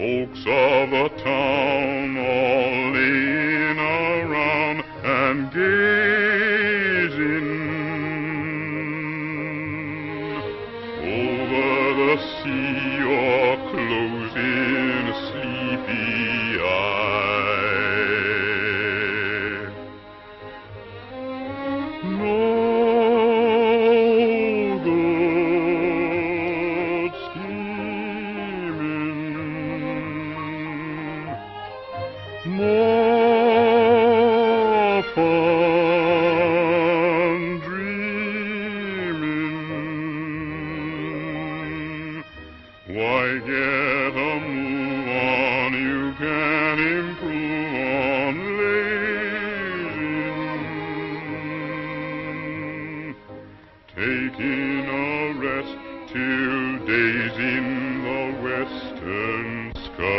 Folks of the town all laying around and gazing over the sea or closing a sleepy eye. No good scheming, more fun dreaming. Why get a move on, you can improve on lazing. Taking a rest till days in the western sky.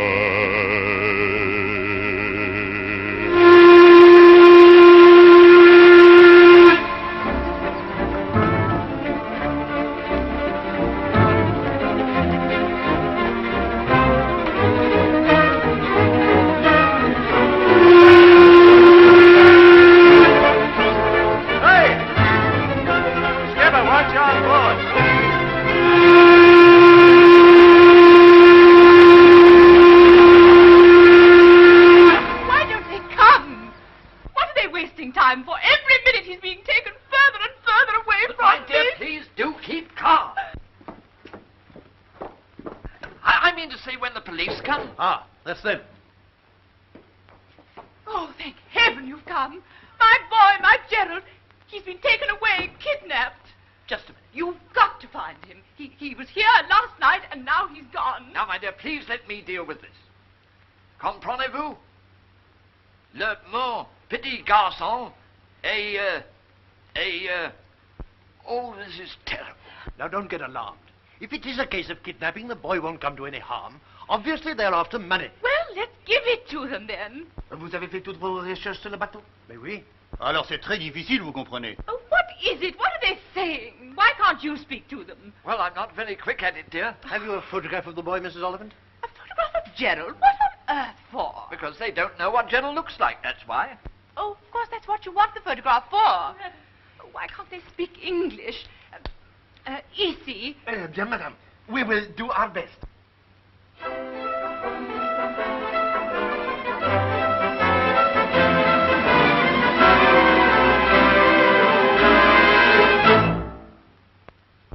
That's them. Oh, thank heaven you've come. My boy, my Gerald, he's been taken away, kidnapped. Just a minute. You've got to find him. He was here last night, and now he's gone. Now, my dear, please let me deal with this. Comprenez-vous? Le mon petit garçon oh, this is terrible. Now, don't get alarmed. If it is a case of kidnapping, the boy won't come to any harm. Obviously, they're after money. Well, let's give it to them, then. Vous avez fait toutes vos recherches sur le bateau? Mais oui. Alors c'est très difficile, vous comprenez. Oh, what is it? What are they saying? Why can't you speak to them? Well, I'm not very quick at it, dear. Have you a photograph of the boy, Mrs. Oliphant? A photograph of Gerald? What on earth for? Because they don't know what Gerald looks like, that's why. Oh, of course, that's what you want the photograph for. Why can't they speak English? Ici. Bien, madame. We will do our best.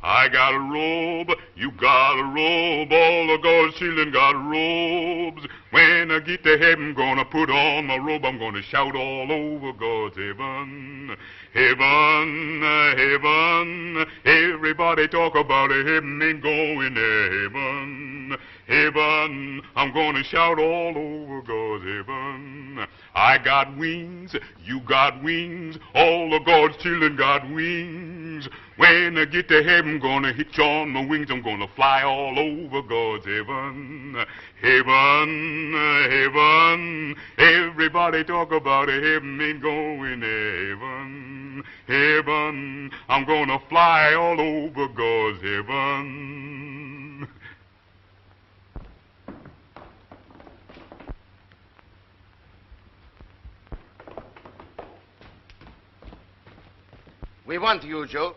I got a robe, you got a robe, all the God's children got robes. When I get to heaven, gonna put on my robe, I'm gonna shout all over God's heaven. Heaven, heaven, everybody talk about a heaven ain't going to heaven. Heaven, I'm gonna shout all over God's heaven. I got wings, you got wings, all of God's children got wings. When I get to heaven, gonna hitch on my wings, I'm gonna fly all over God's heaven. Heaven, heaven, everybody talk about a heaven ain't going to heaven. Heaven, I'm gonna fly all over God's heaven. We want you, Joe.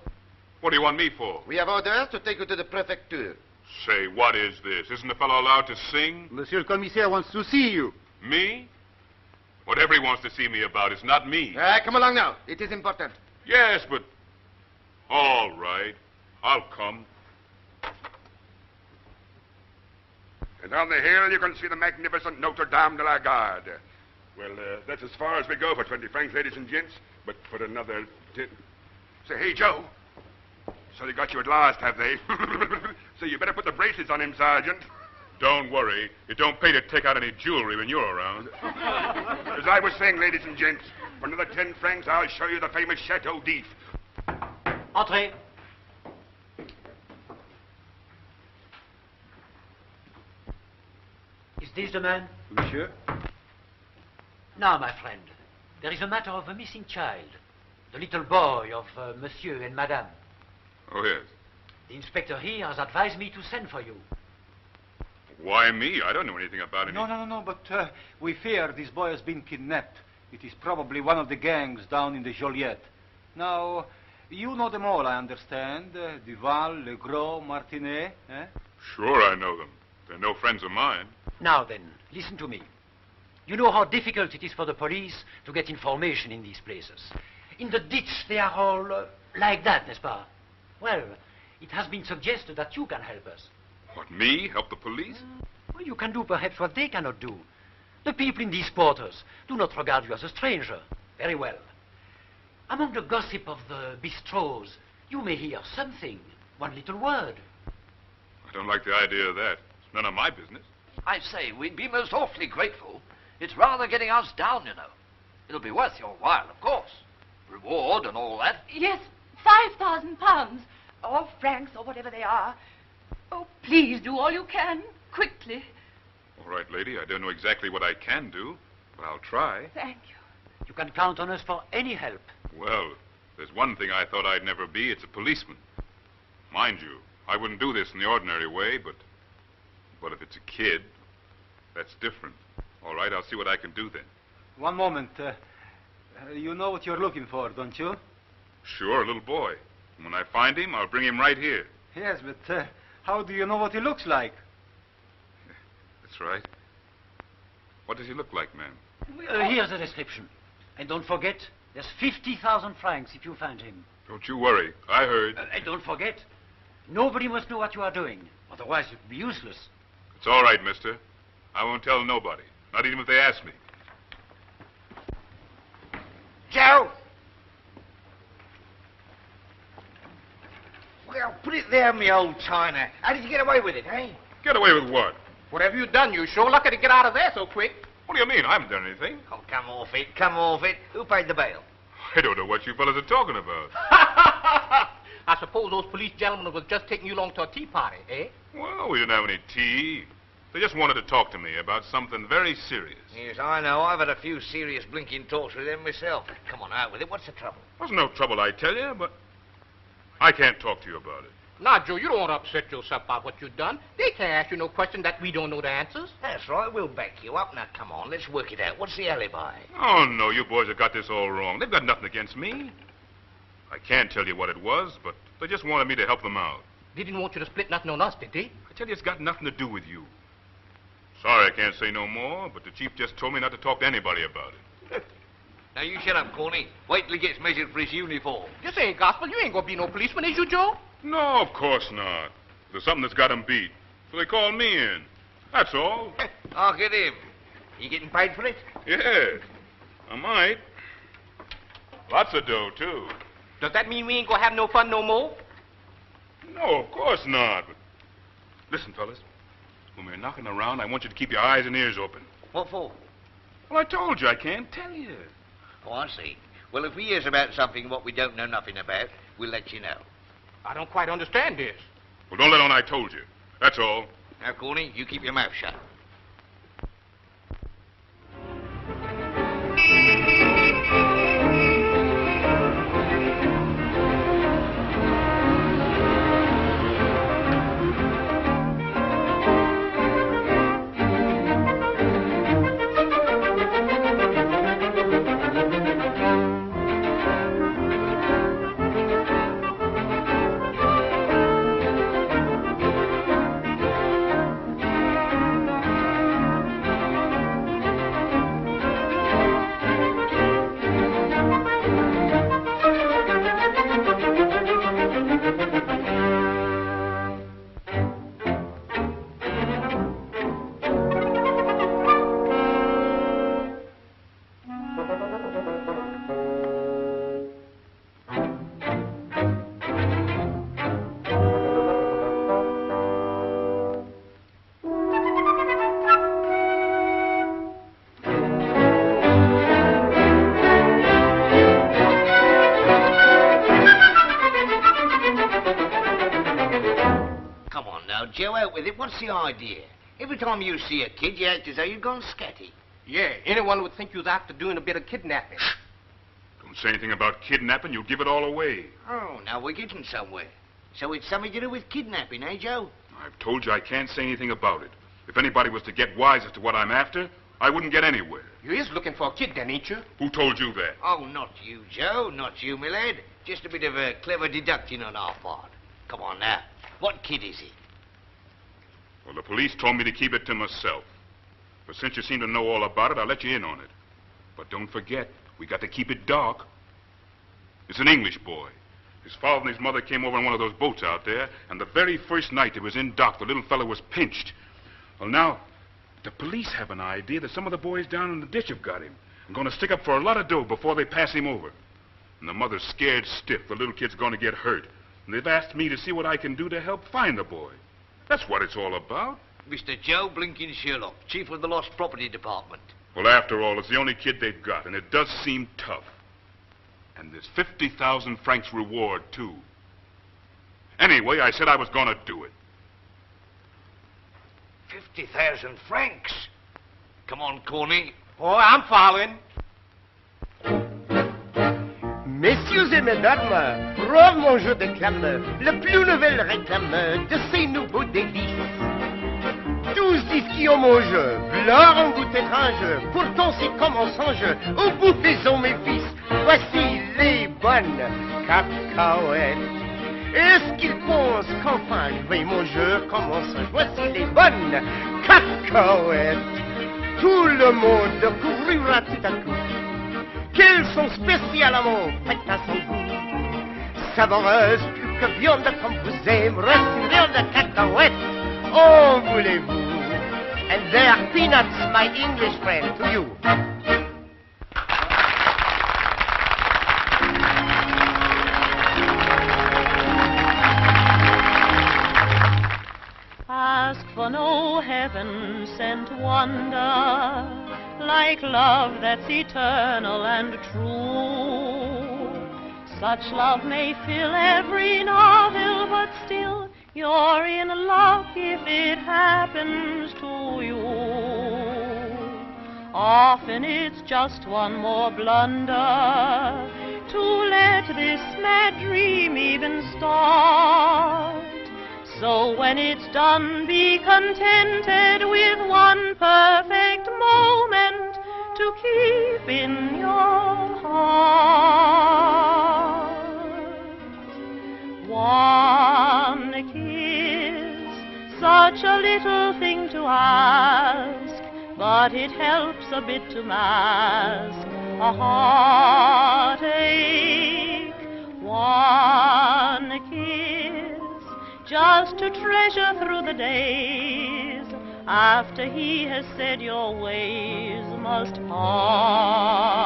What do you want me for? We have orders to take you to the prefecture. Say, what is this? Isn't the fellow allowed to sing? Monsieur le commissaire wants to see you. Me? Whatever he wants to see me about, it's not me. Come along now. It is important. Yes, but... All right. I'll come. And on the hill, you can see the magnificent Notre Dame de la Garde. Well, that's as far as we go for 20 francs, ladies and gents. But for another... Say, hey, Joe. So they got you at last, have they? So you better put the braces on him, Sergeant. Don't worry. It don't pay to take out any jewelry when you're around. As I was saying, ladies and gents, for another 10 francs, I'll show you the famous Chateau d'If. Entrez. Is this the man? Monsieur? Now, my friend, there is a matter of a missing child. The little boy of Monsieur and Madame. Oh, yes. The inspector here has advised me to send for you. Why me? I don't know anything about it. No, but we fear this boy has been kidnapped. It is probably one of the gangs down in the Joliette. Now, you know them all, I understand. Duval, Legros, Martinet, eh? Sure, I know them. They're no friends of mine. Now then, listen to me. You know how difficult it is for the police to get information in these places. In the ditch, they are all like that, n'est-ce pas? Well, it has been suggested that you can help us. What, me? Help the police? Well, you can do perhaps what they cannot do. The people in these quarters do not regard you as a stranger. Very well. Among the gossip of the bistros, you may hear something, one little word. I don't like the idea of that. It's none of my business. I say, we'd be most awfully grateful. It's rather getting us down, you know. It'll be worth your while, of course. Reward and all that. Yes, £5,000. Or francs, or whatever they are. Oh, please do all you can. Quickly. All right, lady, I don't know exactly what I can do, but I'll try. Thank you. You can count on us for any help. Well, there's one thing I thought I'd never be. It's a policeman. Mind you, I wouldn't do this in the ordinary way, but if it's a kid, that's different. All right, I'll see what I can do then. One moment. You know what you're looking for, don't you? Sure, a little boy. And when I find him, I'll bring him right here. Yes, but how do you know what he looks like? That's right. What does he look like, ma'am? Here's the description. And don't forget, there's 50,000 francs if you find him. Don't you worry. I heard. And don't forget, nobody must know what you are doing. Otherwise, it would be useless. It's all right, mister. I won't tell nobody. Not even if they ask me. Joe! Well, put it there, me old China. How did you get away with it, eh? Get away with what? Whatever you done, you sure lucky to get out of there so quick. What do you mean? I haven't done anything. Oh, come off it, come off it. Who paid the bail? I don't know what you fellas are talking about. I suppose those police gentlemen was just taking you along to a tea party, eh? Well, we didn't have any tea. They just wanted to talk to me about something very serious. Yes, I know. I've had a few serious blinking talks with them myself. Come on, out with it. What's the trouble? Wasn't no trouble, I tell you, but I can't talk to you about it. Now, Joe, you don't want to upset yourself about what you've done. They can't ask you no question that we don't know the answers. That's right. We'll back you up. Now, come on. Let's work it out. What's the alibi? Oh, no, you boys have got this all wrong. They've got nothing against me. I can't tell you what it was, but they just wanted me to help them out. They didn't want you to split nothing on us, did they? I tell you, it's got nothing to do with you. Sorry I can't say no more, but the chief just told me not to talk to anybody about it. Now, you shut up, Corny. Wait till he gets measured for his uniform. This ain't gospel. You ain't gonna be no policeman, is you, Joe? No, of course not. There's something that's got him beat, so they called me in. That's all. I'll get him. You getting paid for it? Yes, I might. Lots of dough, too. Does that mean we ain't gonna have no fun no more? No, of course not. But listen, fellas, when we're knocking around, I want you to keep your eyes and ears open. What for? Well, I told you I can't tell you. Oh, I see. Well, if we hears about something what we don't know nothing about, we'll let you know. I don't quite understand this. Well, don't let on I told you. That's all. Now, Corny, you keep your mouth shut. Joe, out with it. What's the idea? Every time you see a kid, you act as though you've gone scatty. Yeah, anyone would think you was after doing a bit of kidnapping. Don't say anything about kidnapping. You'll give it all away. Oh, now we're getting somewhere. So it's something to do with kidnapping, eh, Joe? I've told you I can't say anything about it. If anybody was to get wise as to what I'm after, I wouldn't get anywhere. You is looking for a kid then, ain't you? Who told you that? Oh, not you, Joe. Not you, my lad. Just a bit of a clever deducting on our part. Come on now. What kid is he? Well, the police told me to keep it to myself. But since you seem to know all about it, I'll let you in on it. But don't forget, we got to keep it dark. It's an English boy. His father and his mother came over on one of those boats out there, and the very first night they was in dock, the little fellow was pinched. Well, now, the police have an idea that some of the boys down in the ditch have got him and going to stick up for a lot of dough before they pass him over. And the mother's scared stiff the little kid's going to get hurt. And they've asked me to see what I can do to help find the boy. That's what it's all about. Mr. Joe Blinkin Sherlock, Chief of the Lost Property Department. Well, after all, it's the only kid they've got, and it does seem tough. And there's 50,000 francs reward, too. Anyway, I said I was going to do it. 50,000 francs? Come on, Corny. Oh, I'm following. Messieurs et mesdames, bravement je déclame la plus nouvelle réclame de ces nouveaux délices. 12 disques au mon jeu, blanc en goût étrange, pourtant c'est comme un songe, au bout faisons mes fils, voici les bonnes cacahuètes. Est-ce qu'ils pensent qu'enfin je vais mon jeu commence? Voici les bonnes cacahuètes. Tout le monde découvrira tout à coup qu'elles sont spécialement faites à son goût. Savoureuses, plus que viande comme vous aimez, rassurées de cacahuètes, oh voulez-vous? And they're peanuts, my English friend, to you. Ask for no heaven-sent wonder, like love that's eternal and true. Such love may fill every novel, but still you're in luck if it happens to you. Often it's just one more blunder to let this mad dream even start. So when it's done, be contented with one perfect moment to keep in your heart. One kiss, such a little thing to ask, but it helps a bit to mask a heartache. One kiss, just to treasure through the days after he has said your ways must part.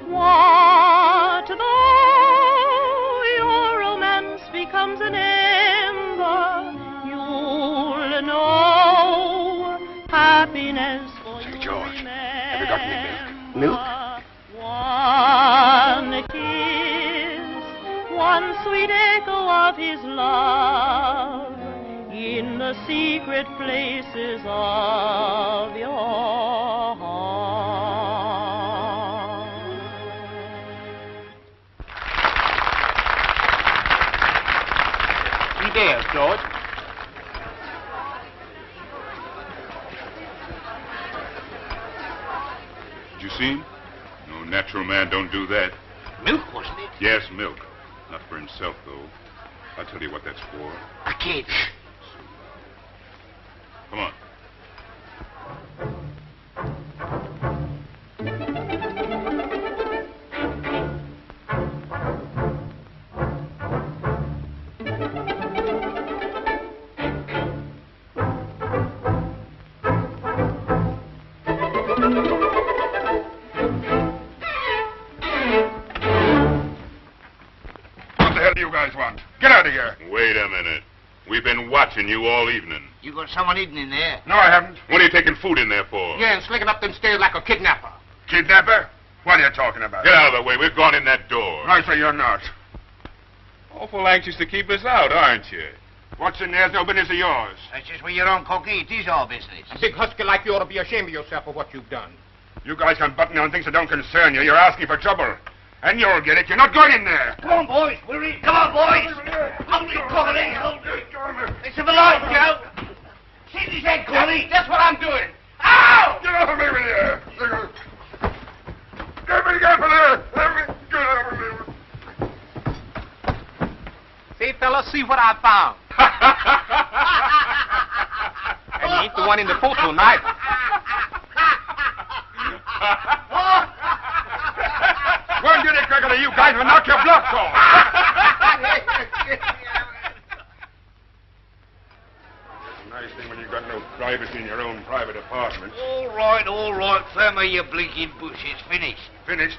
What though your romance becomes an ember? You'll know happiness for you. George, have you got any milk? Milk? One kiss, one sweet echo of his love in the secret places of your heart. He there, George. Did you see him? No natural man don't do that. Milk, wasn't it? Yes, milk. Not for himself, though. I'll tell you what that's for. A kid. Come on. What the hell do you guys want? Get out of here. Wait a minute. We've been watching you all evening. You got someone hidden in there. No, I haven't. What are you taking food in there for? Yeah, and slinking up them stairs like a kidnapper. Kidnapper? What are you talking about? Get out of the way. We've gone in that door. I say you're not. Awful anxious to keep us out, aren't you? What's in there's no business of yours. That's just where your own cocky. It is our business. A big husky like you ought to be ashamed of yourself for what you've done. You guys can button on things that don't concern you. You're asking for trouble. And you'll get it. You're not going in there. Come on, boys. We're in. Come on, boys. Hold it, cover it. Hold it. It's a light, Joe. I'm doing. Ow! Get off of me with you! Get me off of there! Let me get off of me! Say, fella, see what I found. And he ain't the one in the photo neither. One duty quicker you guys will knock your blocks off! Nice thing when you got no privacy in your own private apartment. All right, Firmer, you blinking bush. It's finished. Finished?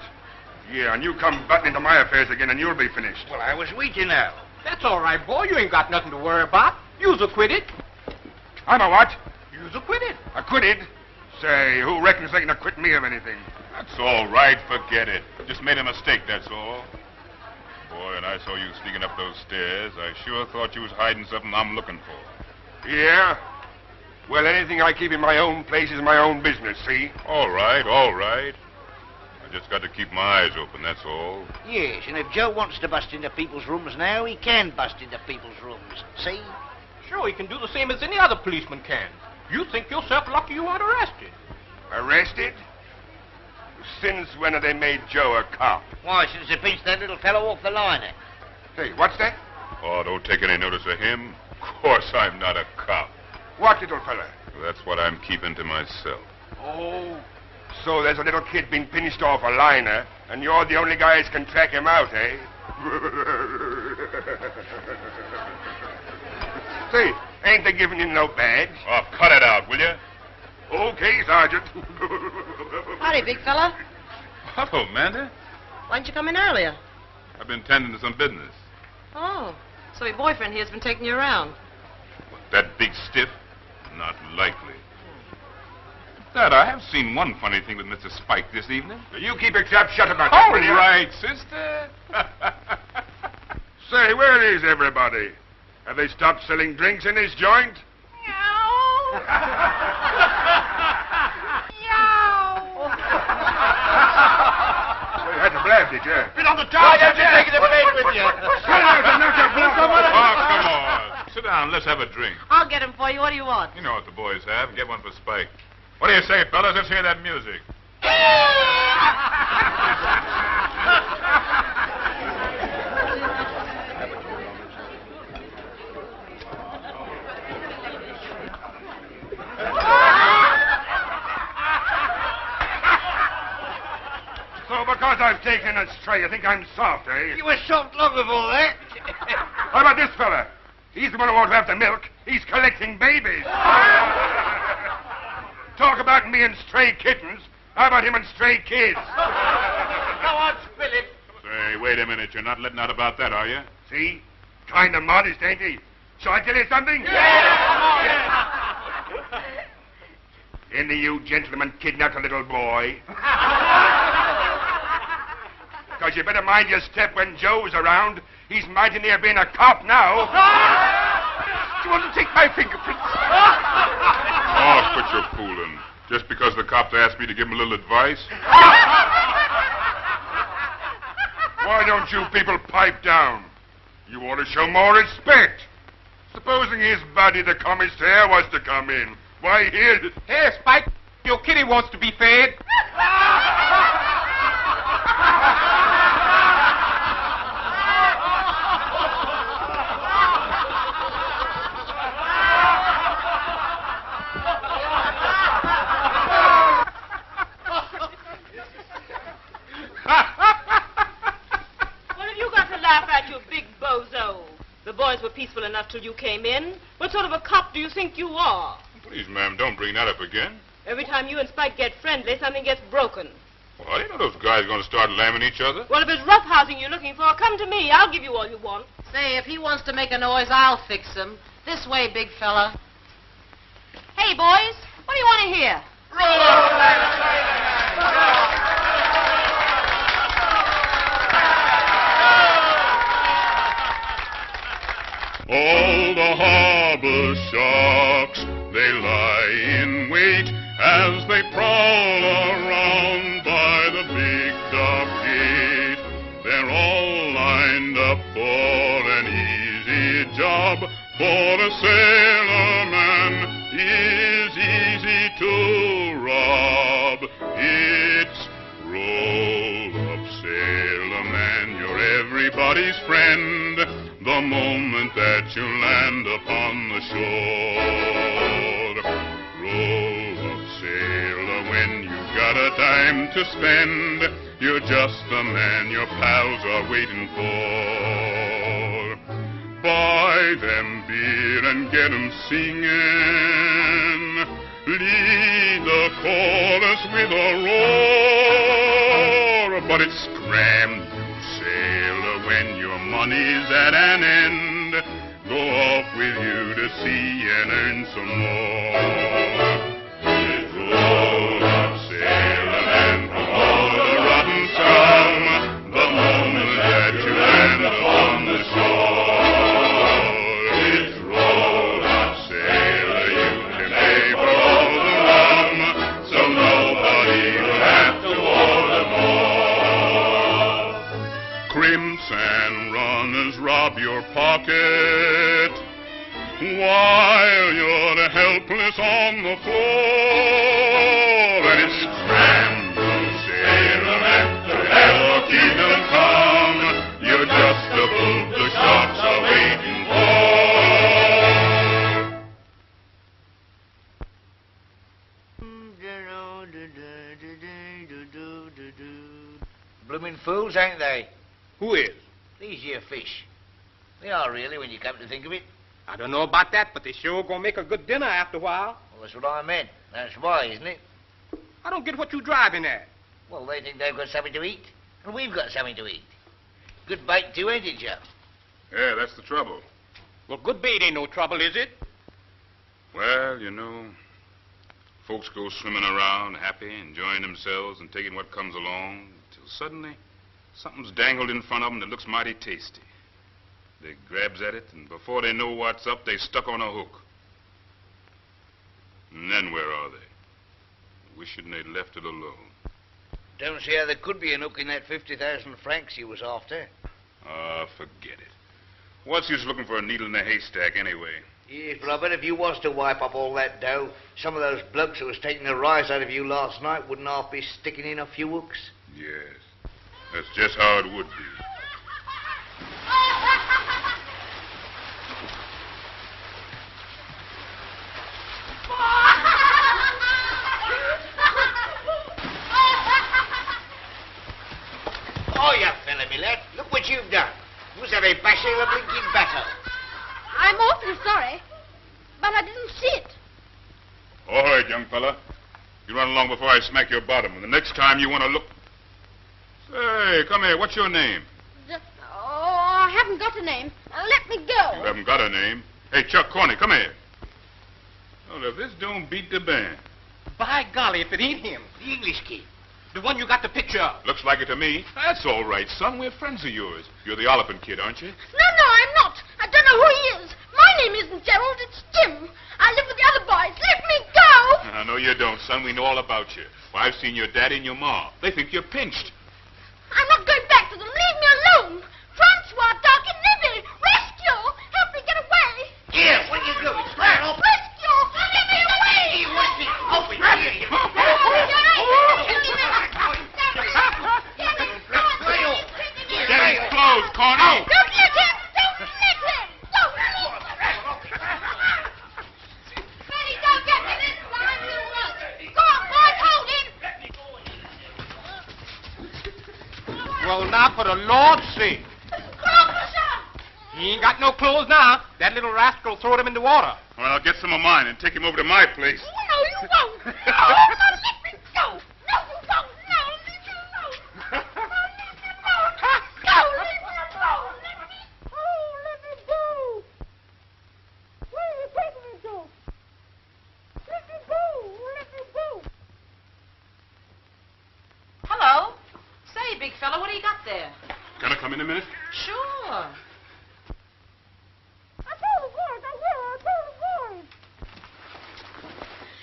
Yeah, and you come butting into my affairs again and you'll be finished. Well, I was waiting now. That's all right, boy. You ain't got nothing to worry about. You's acquitted. I'm a what? You's acquitted. Acquitted? Say, who reckons they can acquit me of anything? That's all right. Forget it. Just made a mistake, that's all. Boy, and I saw you sneaking up those stairs. I sure thought you was hiding something I'm looking for. Yeah? Well, anything I keep in my own place is my own business, see? All right, all right. I just got to keep my eyes open, that's all. Yes, and if Joe wants to bust into people's rooms now, he can bust into people's rooms. See? Sure, he can do the same as any other policeman can. You think yourself lucky you weren't arrested. Arrested? Since when have they made Joe a cop? Why, since they pinched that little fellow off the liner. Hey, what's that? Oh, don't take any notice of him. Of course I'm not a cop. What little fella? That's what I'm keeping to myself. Oh, so there's a little kid being pinched off a liner, and you're the only guy that can track him out, eh? Say, ain't they giving you no badge? Oh, cut it out, will you? Okay, Sergeant. Howdy, big fella. Hello, Amanda. Why didn't you come in earlier? I've been tending to some business. Oh, so your boyfriend here's been taking you around. That big stiff? Not likely. Dad, I have seen one funny thing with Mr. Spike this evening. You keep your trap shut about that, All will you? right, sister. Say, where is everybody? Have they stopped selling drinks in this joint? Well, you had to blast it, yeah. Get on the top. Why don't you take it to bed with you? Sit down and knock your block off. Oh, come on. Sit down. Let's have a drink. I'll get him for you. What do you want? You know what the boys have. Get one for Spike. What do you say, fellas? Let's hear that music. So because I've taken a stray, you think I'm soft, eh? You were soft long before that. How about this fella? He's the one who won't have the milk. He's collecting babies. Talk about me and stray kittens. How about him and stray kids? Go on, spill it. Say, wait a minute. You're not letting out about that, are you? See? Kind of modest, ain't he? Shall I tell you something? Any of you gentlemen kidnapped a little boy? Because you better mind your step when Joe's around. He's mighty near being a cop now. Do you want to take my fingerprints? Oh, quit your fooling. Just because the cops asked me to give him a little advice? Why don't you people pipe down? You ought to show more respect. Supposing his buddy, the commissaire, was to come in. Why, here... Hey, Spike, your kitty wants to be fed. What have you got to laugh at, you big bozo? The boys were peaceful enough till you came in. What sort of a cop do you think you are? Please, ma'am, don't bring that up again. Every time you and Spike get friendly, something gets broken. Well, I didn't know those guys are going to start lambing each other. Well, if it's roughhousing you're looking for, come to me. I'll give you all you want. Say, if he wants to make a noise, I'll fix him. This way, big fella. Hey, boys, what do you want to hear? All the harbor sharks, they lie in wait as they prowl around by the big dock gate. They're all lined up for an easy job, for a sailorman is easy nobody's friend the moment that you land upon the shore. Roll up, sailor, when you've got a dime to spend. You're just the man your pals are waiting for. Buy them beer and get 'em singing. Lead the chorus with a roar. But it's scram, you sailor, when your money's at an end. Go off with you to sea and earn some more. It's roll up, sailor, and from all the rotten scum, the moment that you land upon the shore. It's roll up, sailor, you can pay for all the rum, so nobody will have to order more. Crimps and runners rob your pocket while you're helpless on the floor. And it's scramble, sailor, after hell, keep them calm. You're just a boat the sharks are waiting for. Blooming fools, ain't they? Who is? These here fish. They are really, when you come to think of it. I don't know about that, but they sure gonna make a good dinner after a while. Well, that's what I meant. That's why, isn't it? I don't get what you're driving at. Well, they think they've got something to eat, and we've got something to eat. Good bait too, ain't it, Joe? Yeah, that's the trouble. Well, good bait ain't no trouble, is it? Well, you know, folks go swimming around happy, enjoying themselves and taking what comes along, until suddenly something's dangled in front of them that looks mighty tasty. They grabs at it, and before they know what's up, they stuck on a hook. And then where are they? Wishing they'd left it alone. Don't see how there could be an hook in that 50,000 francs he was after. Ah, forget it. What's use looking for a needle in a haystack anyway? Yes, but I bet if you was to wipe up all that dough, some of those blokes who was taking a rise out of you last night wouldn't half be sticking in a few hooks. Yes, that's just how it would be. Oh, you fella, me lad. Look what you've done. You was having bashing a blinking battle. I'm awfully sorry, but I didn't see it. All right, young fella. You run along before I smack your bottom. And the next time you want to look... Say, come here. What's your name? I haven't got a name. Let me go. You haven't got a name. Hey, Chuck Corney, come here. Well, if this don't beat the band. By golly, if it ain't him. The English kid. The one you got the picture of. Looks like it to me. That's all right, son. We're friends of yours. You're the Oliphant kid, aren't you? No, I'm not. I don't know who he is. My name isn't Gerald, it's Jim. I live with the other boys. Let me go. No, you don't, son. We know all about you. Well, I've seen your daddy and your ma. They think you're pinched. I'm not going back to them. Leave me alone. Francois, Darkin, Libby, rescue! Help me get away. Here, what are you doing? Square off. Rescue! Get me away! Here, what's it? Open here. Get his clothes, Corney. Don't let him! Don't let him! Don't let him! Freddie, don't get me this time, you run! Go on, boys, hold him! Well, now, for the Lord's sake. Robeson! He ain't got no clothes now. That little rascal throwed him in the water. Well, I'll get some of mine and take him over to my place. Oh, no, you won't! No, let me go! No, you won't! No, leave me alone! No, leave me alone! No, leave me alone! Let me go! Where are you taking me to? Let me go! Let me go! Hello. Say, big fella, what do you got there? Can I come in a minute? Sure. I told the boys, I told the boys.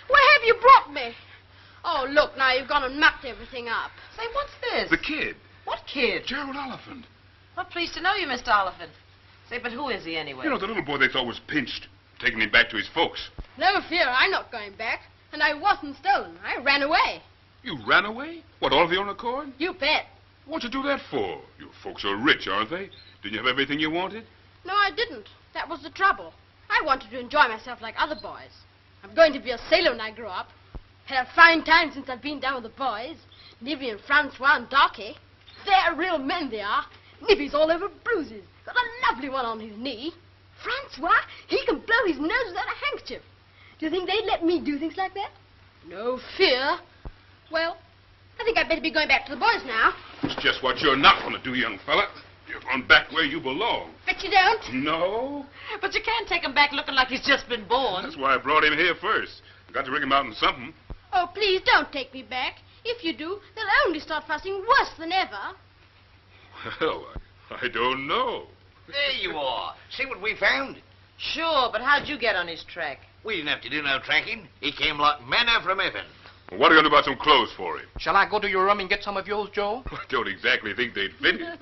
Where have you brought me? Oh, look, now you've gone and mucked everything up. Say, what's this? The kid. What kid? Gerald Oliphant. Well, pleased to know you, Mr. Oliphant. Say, but who is he anyway? You know, the little boy they thought was pinched, taking him back to his folks. No fear, I'm not going back. And I wasn't stolen. I ran away. You ran away? What, all of your own accord? You bet. What'd you do that for? Your folks are rich, aren't they? Did you have everything you wanted? No, I didn't. That was the trouble. I wanted to enjoy myself like other boys. I'm going to be a sailor when I grow up. Had a fine time since I've been down with the boys. Nibby and Francois and Darky. They're real men, they are. Nibby's all over bruises. Got a lovely one on his knee. Francois, he can blow his nose without a handkerchief. Do you think they'd let me do things like that? No fear. Well, I think I'd better be going back to the boys now. It's just what you're not going to do, young fella. You're going back where you belong. Bet you don't. No. But you can't take him back looking like he's just been born. That's why I brought him here first. Got to rig him out in something. Oh, please don't take me back. If you do, they'll only start fussing worse than ever. Well, I don't know. There you are. See what we found? Sure, but how'd you get on his track? We didn't have to do no tracking. He came like manna from heaven. Well, what are you going to buy some clothes for him? Shall I go to your room and get some of yours, Joe? I don't exactly think they'd fit him.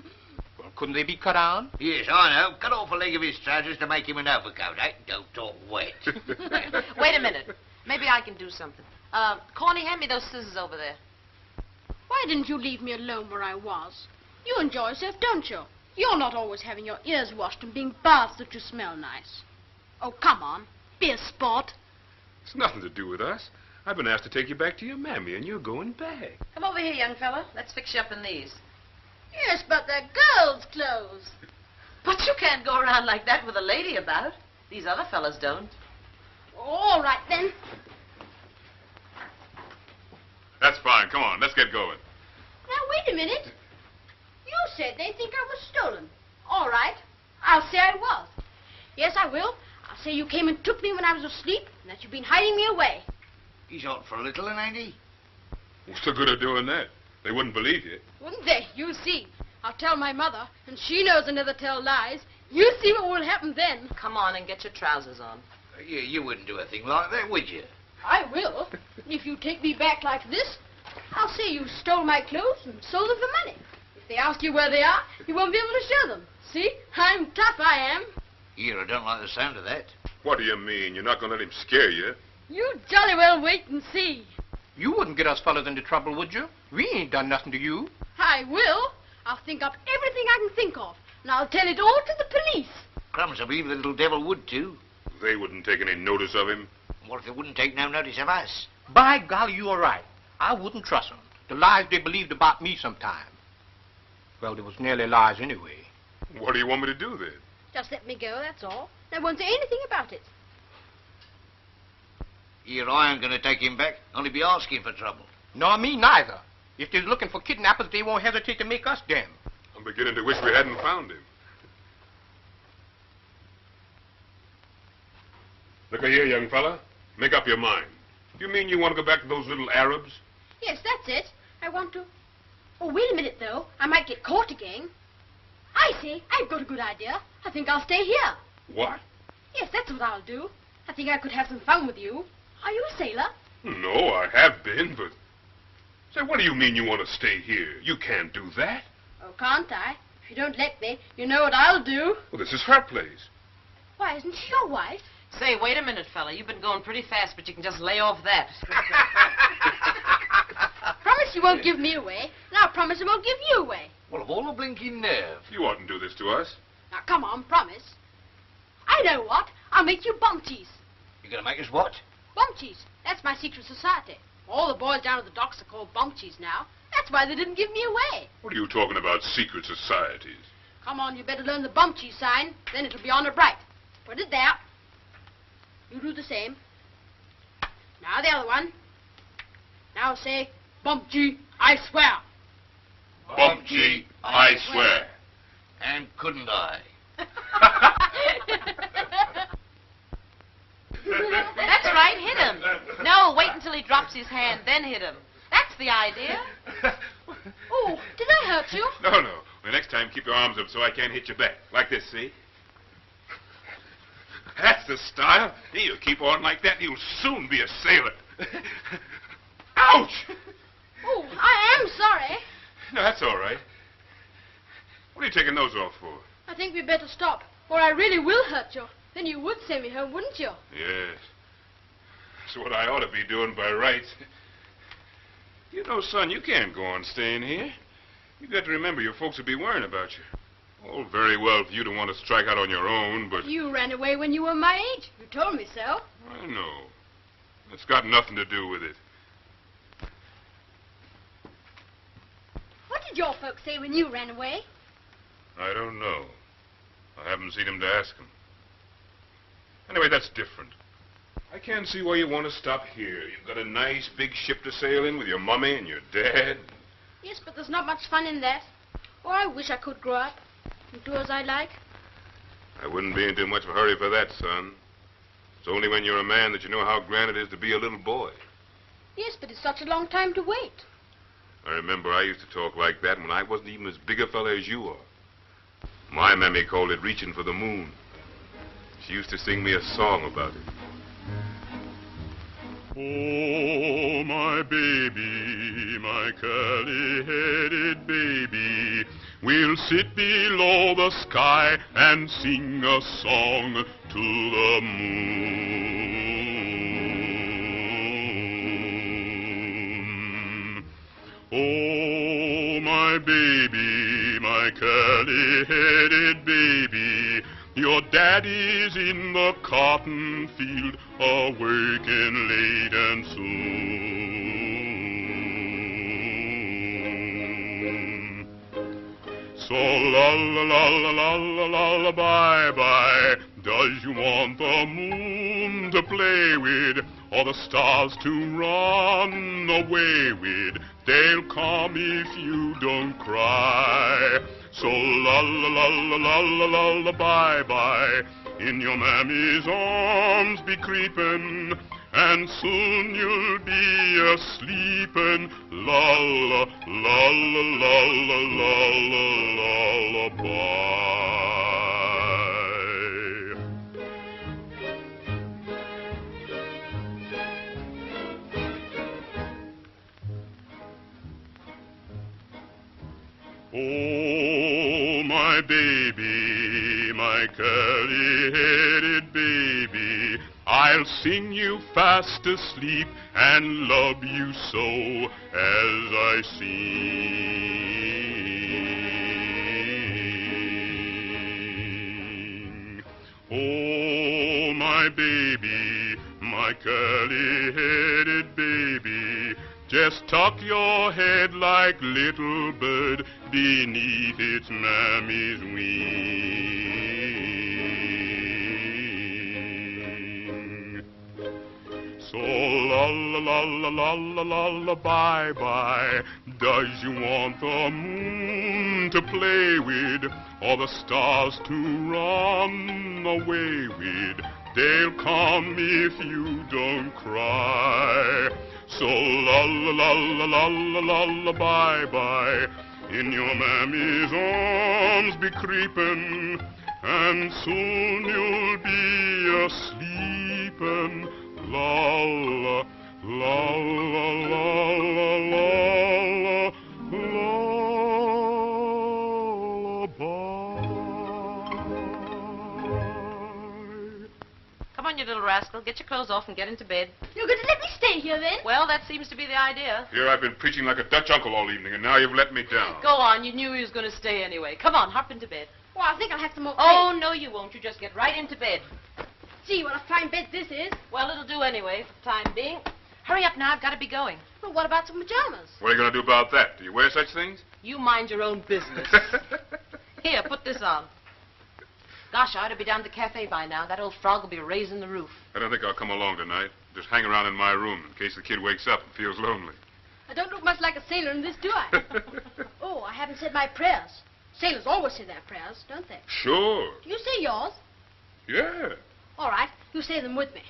Well, couldn't they be cut on? Yes, I know. Cut off a leg of his trousers to make him an overcoat, eh? Don't talk wet. Wait a minute. Maybe I can do something. Corny, hand me those scissors over there. Why didn't you leave me alone where I was? You enjoy yourself, don't you? You're not always having your ears washed and being bathed that you smell nice. Oh, come on. Be a sport. It's nothing to do with us. I've been asked to take you back to your mammy, and you're going back. Come over here, young fella. Let's fix you up in these. Yes, but they're girls' clothes. But you can't go around like that with a lady about. These other fellas don't. All right, then. That's fine. Come on, let's get going. Now, wait a minute. You said they think I was stolen. All right. I'll say I was. Yes, I will. I'll say you came and took me when I was asleep and that you've been hiding me away. He's out for a little one, ain't he? What's the good of doing that? They wouldn't believe you. Wouldn't they? You see. I'll tell my mother, and she knows I never tell lies. You see what will happen then. Come on and get your trousers on. You wouldn't do a thing like that, would you? I will. If you take me back like this, I'll say you stole my clothes and sold them for money. If they ask you where they are, you won't be able to show them. See? I'm tough, I am. Here, I don't like the sound of that. What do you mean? You're not going to let him scare you? You jolly well wait and see. You wouldn't get us fellas into trouble, would you? We ain't done nothing to you. I will. I'll think up everything I can think of, and I'll tell it all to the police. Crumbs, I believe the little devil would, too. They wouldn't take any notice of him. What if they wouldn't take no notice of us? By golly, you are right. I wouldn't trust them. The lies they believed about me sometime. Well, they was nearly lies anyway. What do you want me to do then? Just let me go, that's all. They won't say anything about it. Here, I ain't going to take him back. Only be asking for trouble. Nor me neither. If they're looking for kidnappers, they won't hesitate to make us damn. I'm beginning to wish we hadn't found him. Look here, young fella. Make up your mind. You mean you want to go back to those little Arabs? Yes, that's it. I want to... Oh, wait a minute, though. I might get caught again. I say, I've got a good idea. I think I'll stay here. What? Yes, that's what I'll do. I think I could have some fun with you. Are you a sailor? No, I have been, but... Say, what do you mean you want to stay here? You can't do that. Oh, can't I? If you don't let me, you know what I'll do. Well, this is her place. Why, isn't she your wife? Say, wait a minute, fella. You've been going pretty fast, but you can just lay off that. Promise you won't give me away, and I'll promise I won't give you away. Well, of all the blinking nerve. You oughtn't do this to us. Now, come on, promise. I know what. I'll make you bumchies. You're going to make us what? Bumchies. That's my secret society. All the boys down at the docks are called bumchies now. That's why they didn't give me away. What are you talking about, secret societies? Come on, you better learn the bumchie sign. Then it'll be on it bright. Put it there. You do the same. Now the other one. Now say, bumchie, I swear. Bumchie, I swear. And couldn't I? That's right, hit him. No, wait until he drops his hand, then hit him. That's the idea. Oh, did I hurt you? No. The next time, keep your arms up so I can't hit you back. Like this, see? That's the style. You keep on like that, you'll soon be a sailor. Ouch! Oh, I am sorry. No, that's all right. What are you taking those off for? I think we'd better stop, or I really will hurt you. Then you would send me home, wouldn't you? Yes. That's what I ought to be doing by rights. You know, son, you can't go on staying here. You got to remember your folks will be worrying about you. Oh, very well for you to want to strike out on your own, but... You ran away when you were my age. You told me so. I know. It's got nothing to do with it. What did your folks say when you ran away? I don't know. I haven't seen him to ask him. Anyway, that's different. I can't see why you want to stop here. You've got a nice big ship to sail in with your mummy and your dad. Yes, but there's not much fun in that. Oh, I wish I could grow up and do as I like. I wouldn't be in too much of a hurry for that, son. It's only when you're a man that you know how grand it is to be a little boy. Yes, but it's such a long time to wait. I remember I used to talk like that when I wasn't even as big a fella as you are. My mammy called it reaching for the moon. She used to sing me a song about it. Oh, my baby, my curly-headed baby, we'll sit below the sky and sing a song to the moon. Oh, my baby, my curly-headed baby, your daddy's in the cotton field, a-working late and soon. So la bye-bye, does you want the moon to play with, or the stars to run away with? They'll come if you don't cry. So la bye-bye, in your mammy's arms be creepin', and soon you'll be a-sleepin'. Lullaby. Oh, my baby, my curly-headed baby, I'll sing you fast asleep and love you so as I sing. Oh, my baby, my curly-headed baby, just tuck your head like little bird beneath its mammy's wing. So la bye-bye, does you want the moon to play with, or the stars to run away with? They'll come if you don't cry. So la bye-bye, in your mammy's arms be creepin', and soon you'll be a-sleepin'. La Come on, you little rascal. Get your clothes off and get into bed. You're going to let me stay here, then? Well, that seems to be the idea. Here I've been preaching like a Dutch uncle all evening, and now you've let me down. Go on. You knew he was going to stay anyway. Come on, hop into bed. Well, I think I'll have some more Oh, no, you won't. You just get right into bed. Gee, what a fine bed this is. Well, it'll do anyway for the time being. Hurry up now. I've got to be going. But what about some pajamas? What are you going to do about that? Do you wear such things? You mind your own business. Here, put this on. Gosh, I ought to be down at the cafe by now. That old frog will be raising the roof. I don't think I'll come along tonight. Just hang around in my room in case the kid wakes up and feels lonely. I don't look much like a sailor in this, do I? Oh, I haven't said my prayers. Sailors always say their prayers, don't they? Sure. Do you say yours? Yeah. All right, you say them with me.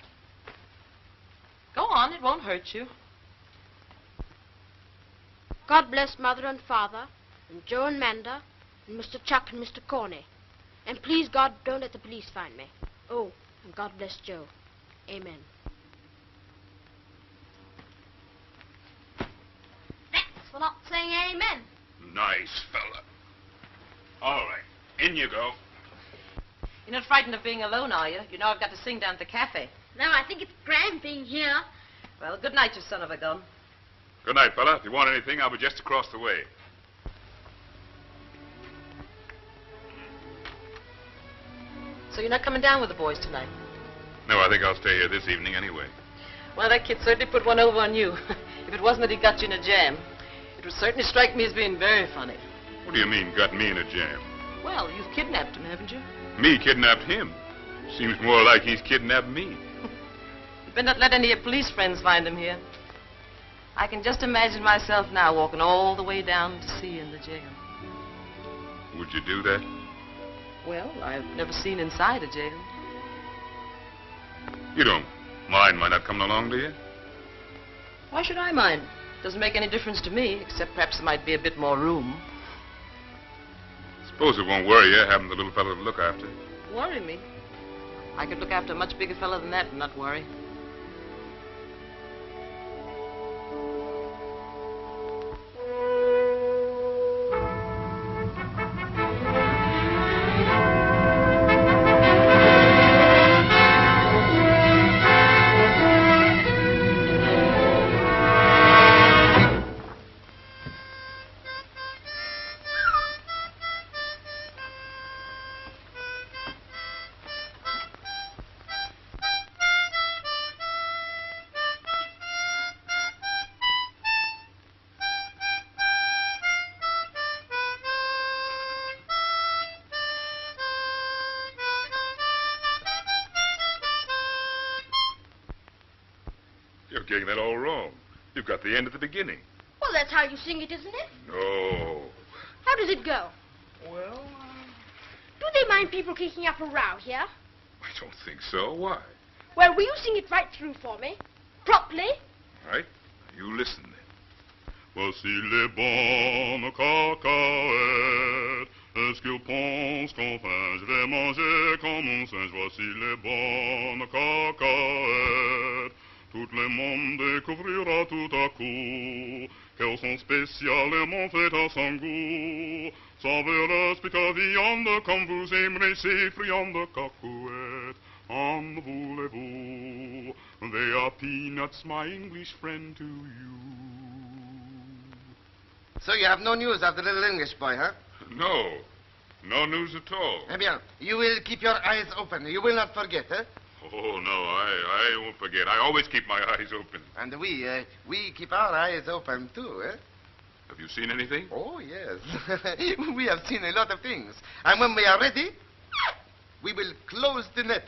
Go on, it won't hurt you. God bless Mother and Father, and Joe and Manda, and Mr. Chuck and Mr. Corney. And please, God, don't let the police find me. Oh, and God bless Joe. Amen. That's for not saying amen. Nice fella. All right, in you go. You're not frightened of being alone, are you? You know I've got to sing down at the cafe. No, I think it's grand being here. Well, good night, you son of a gun. Good night, fella. If you want anything, I'll be just across the way. So you're not coming down with the boys tonight? No, I think I'll stay here this evening anyway. Well, that kid certainly put one over on you. If it wasn't that he got you in a jam, it would certainly strike me as being very funny. What do you mean, got me in a jam? Well, you've kidnapped him, haven't you? Me kidnapped him? Seems more like he's kidnapped me. You better not let any of your police friends find him here. I can just imagine myself now walking all the way down to see you in the jail. Would you do that? Well, I've never seen inside a jail. You don't mind my not coming along, do you? Why should I mind? Doesn't make any difference to me, except perhaps there might be a bit more room. Suppose it won't worry you having the little fellow to look after. Worry me? I could look after a much bigger fellow than that and not worry. You're getting that all wrong. You've got the end at the beginning. Well, that's how you sing it, isn't it? No. How does it go? Well, Do they mind people kicking up a row here? I don't think so. Why? Well, will you sing it right through for me? Properly? All right. You listen then. Voici les bonnes cacahuètes. Est-ce qu'ils pensent qu'enfin je vais manger comme mon singe? Voici les bonnes cacahuètes. Tout le monde découvrira tout à coup qu'elles sont spécialement faites à son goût. Savoureuse piquante viande comme vous aimerez ces friandes cacahuètes. En voulez-vous? They are peanuts, my English friend, to you. So you have no news of the little English boy, huh? No. No news at all. Eh bien, you will keep your eyes open. You will not forget, huh? Oh, no, I won't forget. I always keep my eyes open. And we keep our eyes open, too, eh? Have you seen anything? Oh, yes. We have seen a lot of things. And when we are ready, we will close the net.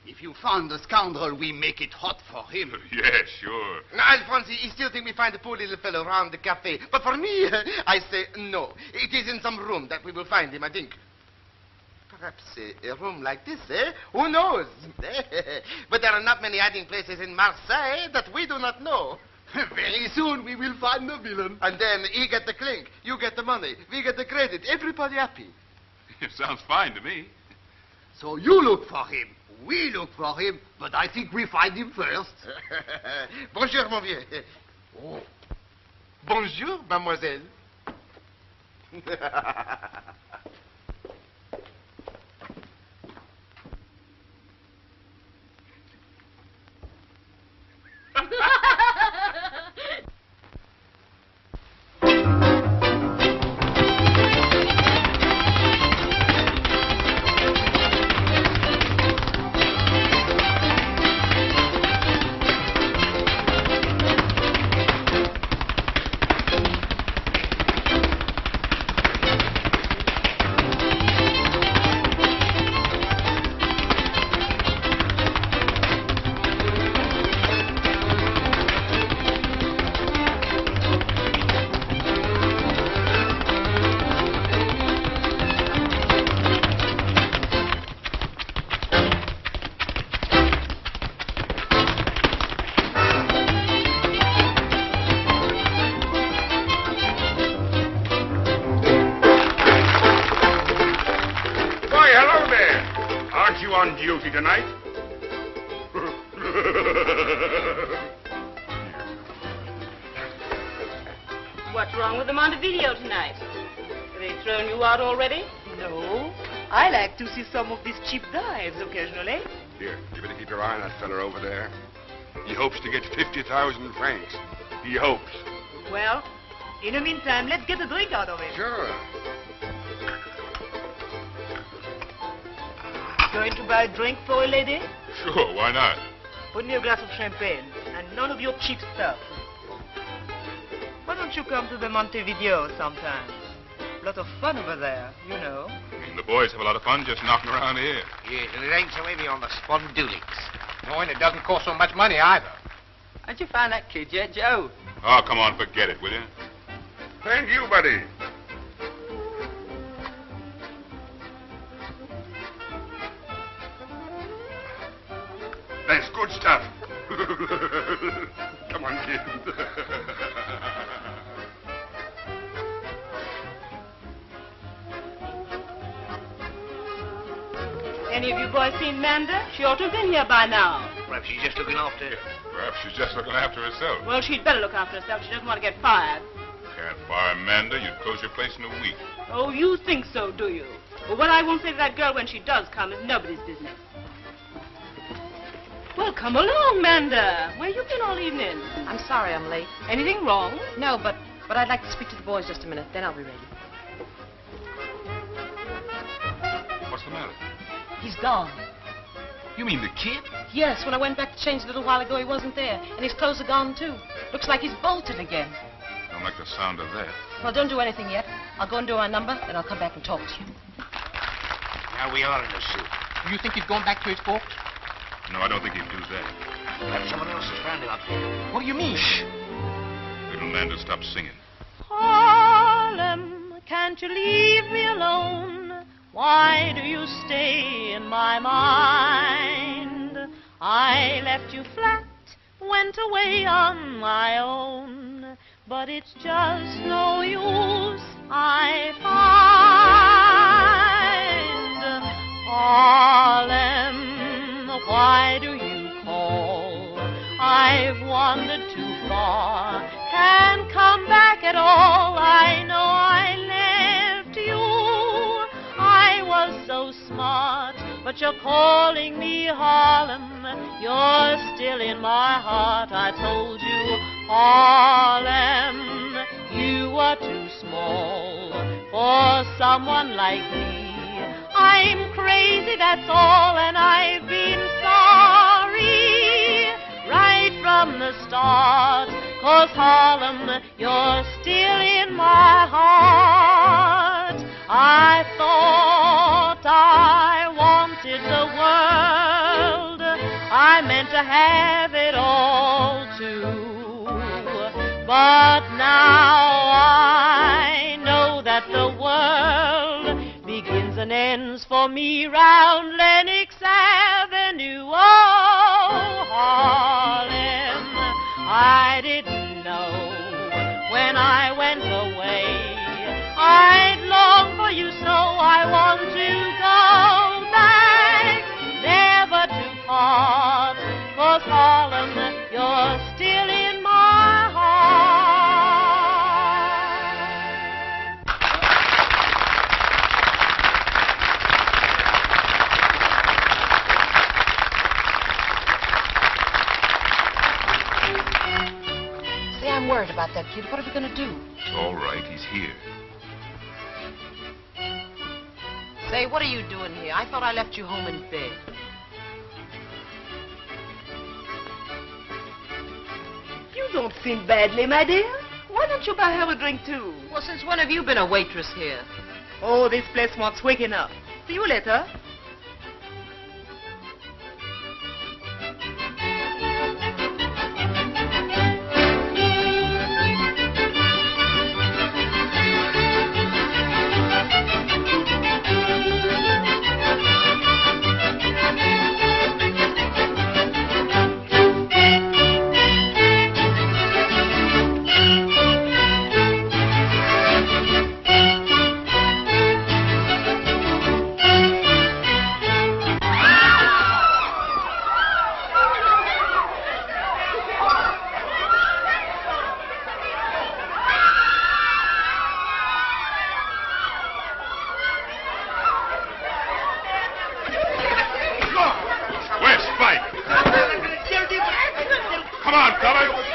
If you found the scoundrel, we make it hot for him. Yes, sure. Now, Alphonse, he still think we find the poor little fellow around the cafe. But for me, I say no. It is in some room that we will find him, I think. Perhaps a room like this, eh? Who knows? But there are not many hiding places in Marseille that we do not know. Very soon we will find the villain. And then he get the clink, you get the money, we get the credit, everybody happy. It sounds fine to me. So you look for him. We look for him, but I think we find him first. Bonjour, mon vieux. Oh. Bonjour, mademoiselle. On duty tonight? What's wrong with the Montevideo tonight? Have they thrown you out already? No. I like to see some of these cheap dives occasionally. Here, you better keep your eye on that fella over there. He hopes to get 50,000 francs. He hopes. Well, in the meantime, let's get a drink out of it. Sure. Going to buy a drink for a lady? Sure, why not? Put me a glass of champagne, and none of your cheap stuff. Why don't you come to the Montevideo sometime? A lot of fun over there, you know. And the boys have a lot of fun just knocking around here. Yes, and it ain't so heavy on the spondulics. No, and it doesn't cost so much money either. How'd you find that kid yet, Joe? Oh, come on, forget it, will you? Thank you, buddy. That's good stuff. Come on, kid. Any of you boys seen Manda? She ought to have been here by now. Perhaps she's just looking after... Perhaps she's just looking after herself. Well, she'd better look after herself. She doesn't want to get fired. Can't fire Amanda. You'd close your place in a week. Oh, you think so, do you? Well, what I won't say to that girl when she does come is nobody's business. Well, come along, Manda. Where you been all evening? I'm sorry I'm late. Anything wrong? No, but I'd like to speak to the boys just a minute. Then I'll be ready. What's the matter? He's gone. You mean the kid? Yes, when I went back to change a little while ago, he wasn't there. And his clothes are gone, too. Looks like he's bolted again. Don't like the sound of that. Well, don't do anything yet. I'll go and do our number, then I'll come back and talk to you. Now we are in a suit. You think he's going back to his folks? No, I don't think he'd do that. Perhaps someone else is found him up there. What do you mean? Shh. Little Amanda, stop singing. Harlem, can't you leave me alone? Why do you stay in my mind? I left you flat, went away on my own, but it's just no use, I find. Harlem, why do you call? I've wandered too far, can't come back at all. I know I left you, I was so smart, but you're calling me Harlem. You're still in my heart. I told you, Harlem, you were too small for someone like me. I'm crazy, that's all, and I've been sorry right from the start. 'Cause Harlem, you're still in my heart. I thought I wanted the world. I meant to have it all too. But now I know that the world begins and ends for me round Lenox Avenue. Oh, Harlem, I didn't know when I went away I'd long for you, so I want to go back, never to part. 'Cause Harlem, you're still in my heart. Say, I'm worried about that kid. What are we going to do? It's all right. He's here. Say, what are you doing here? I thought I left you home in bed. You don't seem badly, my dear. Why don't you buy her a drink, too? Well, since when have you been a waitress here? Oh, this place wants waking up. See you later. Come on, fellas.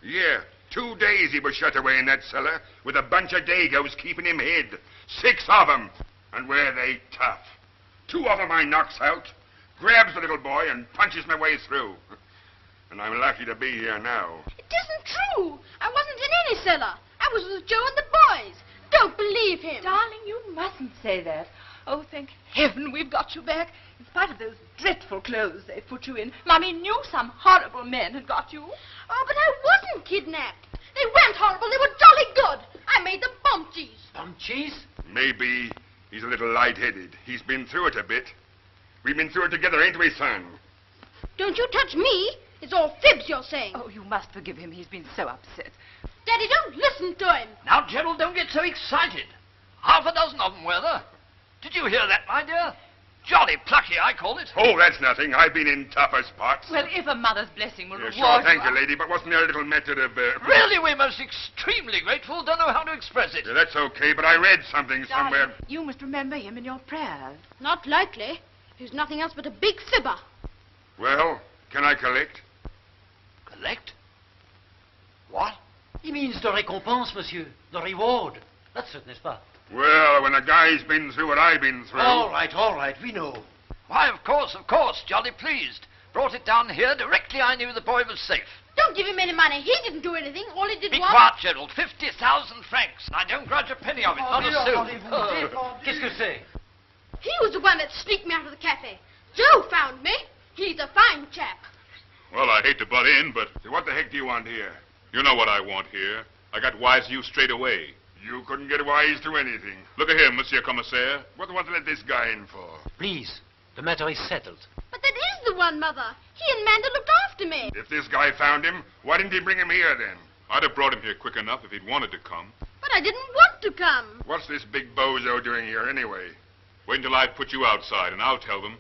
Yeah, 2 days he was shut away in that cellar with a bunch of dagoes keeping him hid. 6 of them. And were they tough. 2 of them I knocks out, grabs the little boy, and punches my way through. And I'm lucky to be here now. It isn't true. I wasn't in any cellar. I was with Joe and the boys. Don't believe him. Darling, you mustn't say that. Oh, thank heaven we've got you back. In spite of those dreadful clothes they put you in, Mummy knew some horrible men had got you. Oh, but I wasn't kidnapped. They weren't horrible. They were jolly good. I made them bump cheese. Bum cheese? Maybe he's a little light-headed. He's been through it a bit. We've been through it together, ain't we, son? Don't you touch me. It's all fibs you're saying. Oh, you must forgive him. He's been so upset. Daddy, don't listen to him. Now, Gerald, don't get so excited. 6 of them were there. Did you hear that, my dear? Jolly plucky, I call it. Oh, that's nothing. I've been in tougher spots. Well, if a mother's blessing will reward Sure, thank you, you, lady, but wasn't there a little method of... Really, we're most extremely grateful. Don't know how to express it. Yeah, that's okay, but I read something somewhere. Darling, you must remember him in your prayers. Not likely. He's nothing else but a big fibber. Well, can I collect? Collect? What? He means the récompense, monsieur. The reward. That's it, n'est-ce pas? Well, when a guy's been through what I've been through... All right, we know. Why, of course, jolly pleased. Brought it down here directly I knew the boy was safe. Don't give him any money. He didn't do anything. All he did Be was... quiet, Gerald. 50,000 francs. I don't grudge a penny of it, not a sou. Qu'est-ce que c'est? He was the one that sneaked me out of the cafe. Joe found me. He's a fine chap. Well, I hate to butt in, but So what the heck do you want here? you know what I want here. I got wise to you straight away. You couldn't get wise to anything. Look at him, Monsieur Commissaire. What do you want to let this guy in for? Please, the matter is settled. But that is the one, Mother. He and Manda looked after me. If this guy found him, why didn't he bring him here then? I'd have brought him here quick enough if he'd wanted to come. But I didn't want to come. What's this big bozo doing here anyway? Wait until I put you outside, and I'll tell them.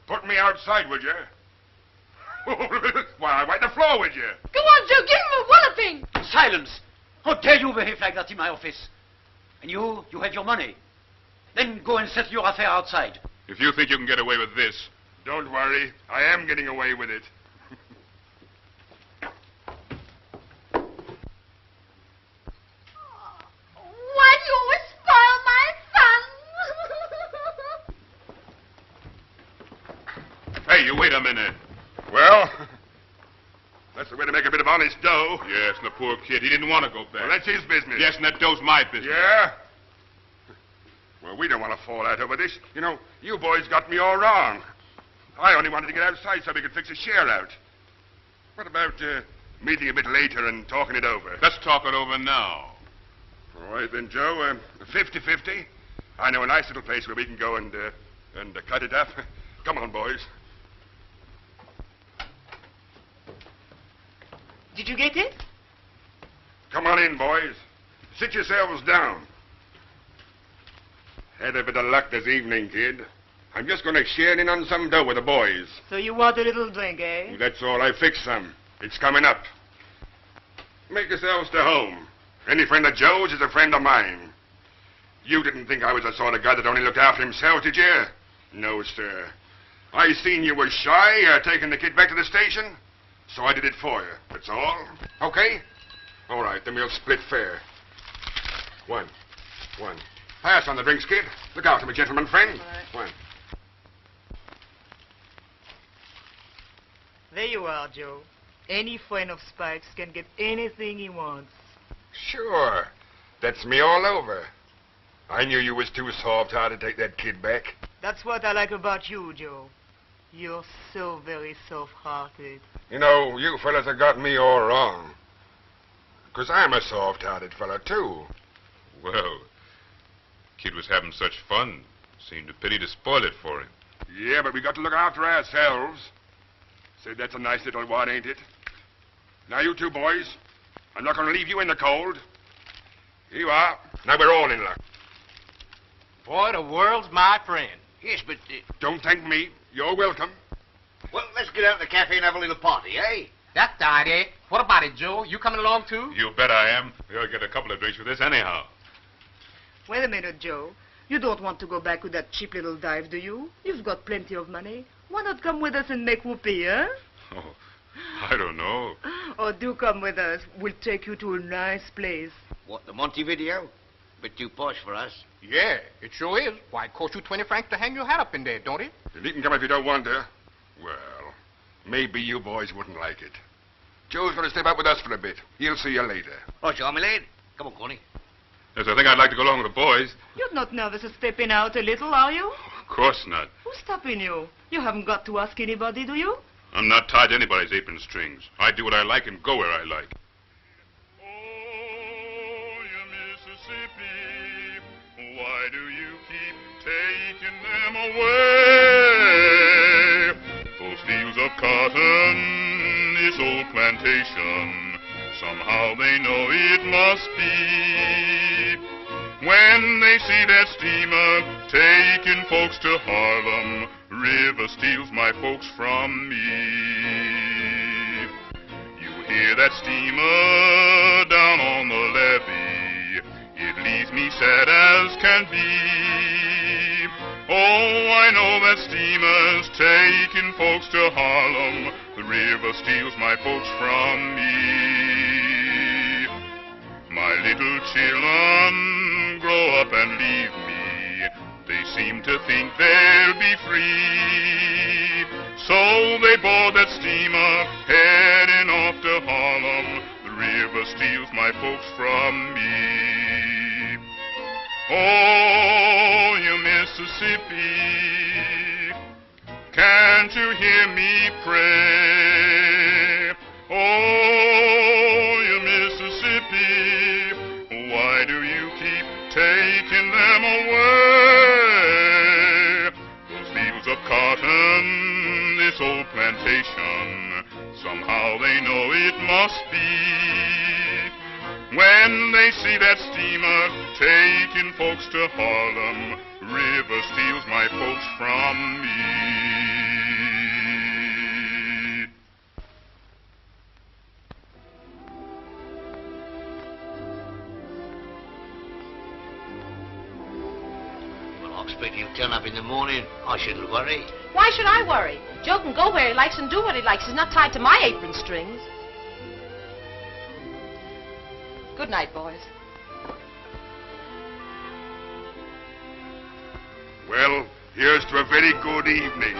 Put me outside, would you? Why, wipe the floor, would you? Go on, Joe. Give him a walloping. Silence! How dare you behave like that in my office? And you have your money. Then go and settle your affair outside. If you think you can get away with this... Don't worry. I am getting away with it. Why do you always spoil my fun? Hey, you wait a minute. Well, that's the way to make a bit of honest dough. Yes, and the poor kid, he didn't want to go back. Well, that's his business. Yes, and that dough's my business. Yeah? Well, we don't want to fall out over this. You know, you boys got me all wrong. I only wanted to get outside so we could fix a share out. What about meeting a bit later and talking it over? Let's talk it over now. All right then, Joe. 50-50. I know a nice little place where we can go and cut it up. Come on, boys. Did you get it? Come on in, boys. Sit yourselves down. Had a bit of luck this evening, kid. I'm just going to share in on some dough with the boys. So you want a little drink, eh? That's all. I fixed some. It's coming up. Make yourselves to home. Any friend of Joe's is a friend of mine. You didn't think I was the sort of guy that only looked after himself, did you? No, sir. I seen you were shy, taking the kid back to the station, so I did it for you. That's all. Okay? All right, then we'll split fair. One. Pass on the drinks, kid. Look after me, gentleman friend. All right. 1. There you are, Joe. Any friend of Spike's can get anything he wants. Sure. That's me all over. I knew you was too soft-hearted to take that kid back. That's what I like about you, Joe. You're so very soft-hearted. You know, you fellas have got me all wrong. 'Cause I'm a soft-hearted fella, too. Well, kid was having such fun. Seemed a pity to spoil it for him. Yeah, but we got to look after ourselves. Say, that's a nice little wad, ain't it? Now, you two boys, I'm not going to leave you in the cold. Here you are. Now, we're all in luck. Boy, the world's my friend. Yes, but... Don't thank me. You're welcome. well, let's get out to the cafe and have a little party, eh? That's the idea. What about it, Joe? You coming along, too? You bet I am. We'll get a couple of drinks with this anyhow. Wait a minute, Joe. You don't want to go back with that cheap little dive, do you? You've got plenty of money. Why not come with us and make whoopee, huh? Oh, I don't know. Oh, do come with us. We'll take you to a nice place. What, the Montevideo? Bit too posh for us. Yeah, it sure is. Why, it costs you 20 francs to hang your hat up in there, don't it? And you can come if you don't want to. Well, maybe you boys wouldn't like it. Joe's going to step out with us for a bit. He'll see you later. Oh, sure, my lad. Come on, Connie. Yes, I think I'd like to go along with the boys. You're not nervous of stepping out a little, are you? Of course not. Who's stopping you? You haven't got to ask anybody, do you? I'm not tied to anybody's apron strings. I do what I like and go where I like. Oh, you Mississippi, why do you keep taking them away? Those fields of cotton, this old plantation, somehow they know it must be. When they see that steamer taking folks to Harlem, river steals my folks from me. You hear that steamer down on the levee, it leaves me sad as can be. Oh, I know that steamer's taking folks to Harlem, the river steals my folks from me. My little children grow up and leave me, they seem to think they'll be free. So they board that steamer heading off to Harlem, the river steals my folks from me. Oh, you Mississippi, can't you hear me pray? Oh, you Mississippi, why do you keep taking them away? Those fields of cotton, this old plantation, somehow they know it must be. When they see that steamer taking folks to Harlem, river steals my folks from me. Well, I expect he'll turn up in the morning. I shouldn't worry. Why should I worry? Joe can go where he likes and do what he likes. He's not tied to my apron strings. Good night, boys. Well, here's to a very good evening.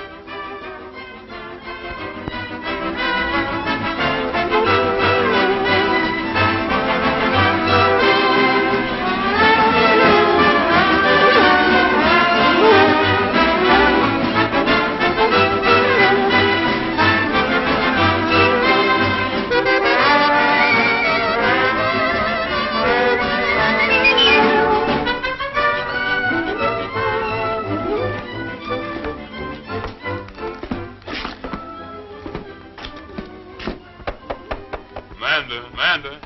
Amanda.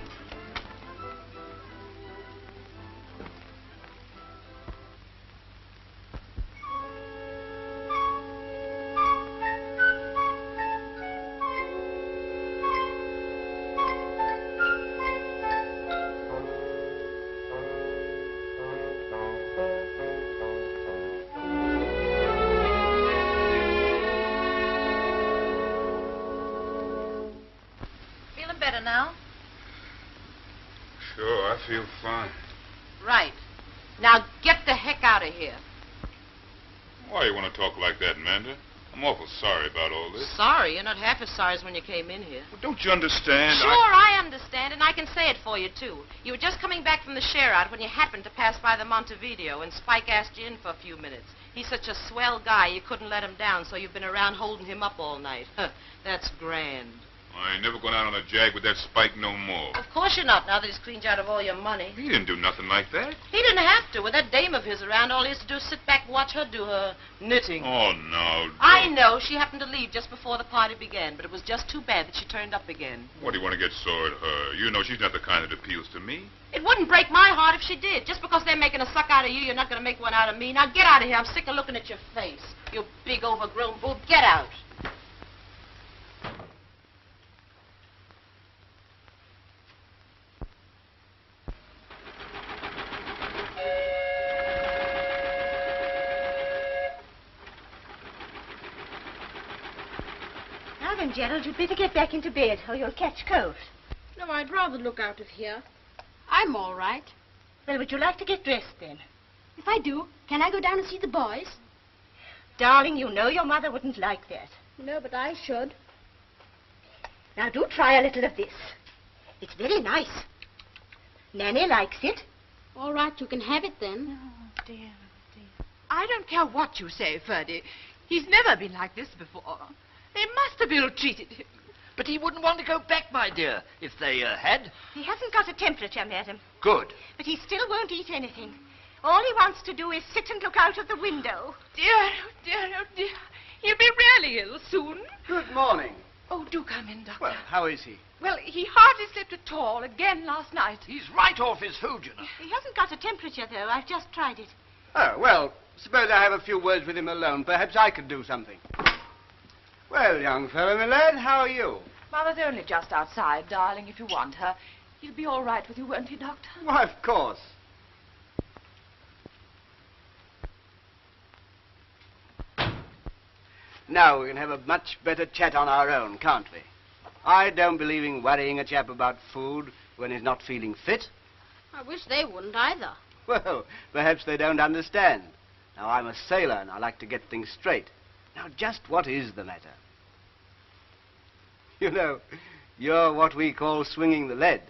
Feeling better now? Sure, I feel fine. Right. Now get the heck out of here. Why you want to talk like that, Amanda? I'm awful sorry about all this. Sorry, you're not half as sorry as when you came in here. Well, don't you understand? Sure, I understand, and I can say it for you, too. You were just coming back from the share-out when you happened to pass by the Montevideo, and Spike asked you in for a few minutes. He's such a swell guy, you couldn't let him down, so you've been around holding him up all night. That's grand. I ain't never going out on a jag with that Spike no more. Of course you're not, now that he's cleaned you out of all your money. He didn't do nothing like that. He didn't have to. With that dame of his around, all he has to do is sit back and watch her do her knitting. Oh, no. I know. She happened to leave just before the party began, but it was just too bad that she turned up again. What do you want to get sore at her? You know she's not the kind that appeals to me. It wouldn't break my heart if she did. Just because they're making a suck out of you, you're not going to make one out of me. Now get out of here. I'm sick of looking at your face. You big overgrown boob. Get out. Now then, Gerald, you'd better get back into bed or you'll catch cold. No, I'd rather look out of here. I'm all right. Well, would you like to get dressed then? If I do, can I go down and see the boys? Darling, you know your mother wouldn't like that. No, but I should. Now do try a little of this. It's very nice. Nanny likes it. All right, you can have it then. Oh, dear. I don't care what you say, Ferdy. He's never been like this before. They must have ill-treated him. But he wouldn't want to go back, my dear, if they had. He hasn't got a temperature, madam. Good. But he still won't eat anything. All he wants to do is sit and look out of the window. Dear, oh dear, oh dear. He'll be really ill soon. Good morning. Oh, do come in, Doctor. Well, how is he? Well, he hardly slept at all again last night. He's right off his food, you know. He hasn't got a temperature, though. I've just tried it. Oh, well, suppose I have a few words with him alone. Perhaps I could do something. Well, young fellow, my lad, how are you? Mother's only just outside, darling, if you want her. He'll be all right with you, won't he, Doctor? Why, of course. Now we can have a much better chat on our own, can't we? I don't believe in worrying a chap about food when he's not feeling fit. I wish they wouldn't either. Well, perhaps they don't understand. Now, I'm a sailor and I like to get things straight. Now, just what is the matter? You know, you're what we call swinging the lead.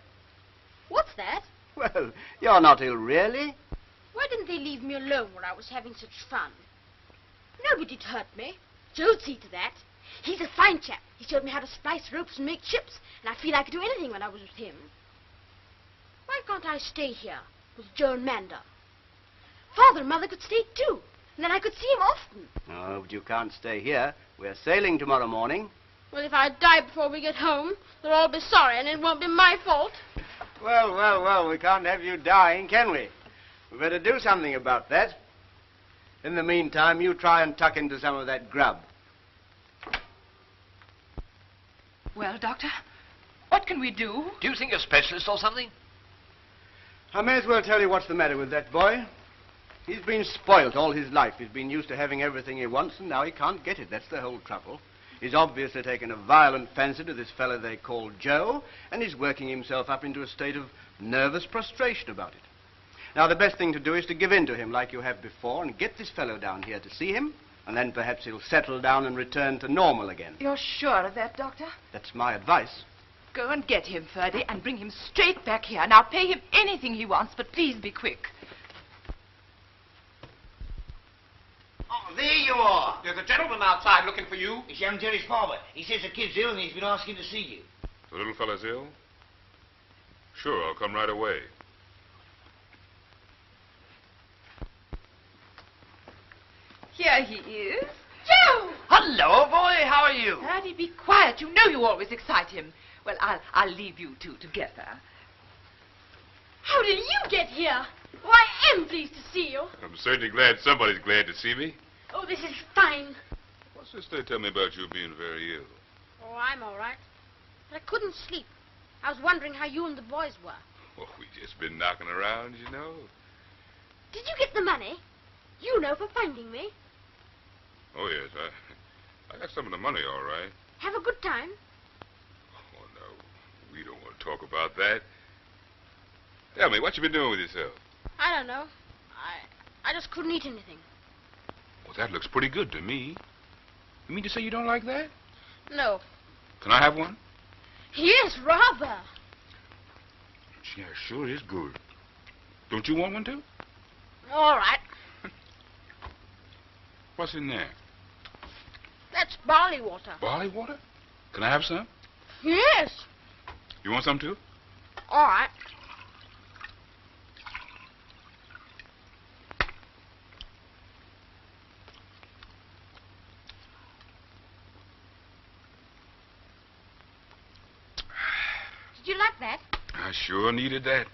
What's that? Well, you're not ill, really. Why didn't they leave me alone when I was having such fun? Nobody'd hurt me. Joe'd see to that. He's a fine chap. He showed me how to splice ropes and make ships, and I feel I could do anything when I was with him. Why can't I stay here with Joe and Manda? Father and Mother could stay too, and then I could see him often. No, but you can't stay here. We're sailing tomorrow morning. Well, if I die before we get home, they'll all be sorry, and it won't be my fault. Well, we can't have you dying, can we? We better do something about that. In the meantime, you try and tuck into some of that grub. Well, Doctor, what can we do? Do you think a specialist or something? I may as well tell you what's the matter with that boy. He's been spoilt all his life. He's been used to having everything he wants, and now he can't get it. That's the whole trouble. He's obviously taken a violent fancy to this fellow they call Joe, and he's working himself up into a state of nervous prostration about it. Now, the best thing to do is to give in to him like you have before and get this fellow down here to see him, and then perhaps he'll settle down and return to normal again. You're sure of that, Doctor? That's my advice. Go and get him, Ferdy, and bring him straight back here. Now, pay him anything he wants, but please be quick. Oh, there you are. There's a gentleman outside looking for you. It's young Jerry's father. He says the kid's ill and he's been asking to see you. The little fella's ill? Sure, I'll come right away. Here he is. Joe! Hello, boy. How are you? Ferdy, be quiet. You know you always excite him. Well, I'll leave you two together. How did you get here? Oh, I am pleased to see you. I'm certainly glad somebody's glad to see me. Oh, this is fine. What's this they tell me about you being very ill? Oh, I'm all right. But I couldn't sleep. I was wondering how you and the boys were. Oh, we just been knocking around, you know. Did you get the money? You know, for finding me. Oh, yes, I got some of the money, all right. Have a good time. Oh, no, we don't want to talk about that. Tell me, what you been doing with yourself? I don't know. I just couldn't eat anything. Well, that looks pretty good to me. You mean to say you don't like that? No. Can I have one? Yes, rather. Yeah, sure is good. Don't you want one, too? All right. What's in there? That's barley water. Barley water? Can I have some? Yes. You want some, too? All right. Did you like that? I sure needed that.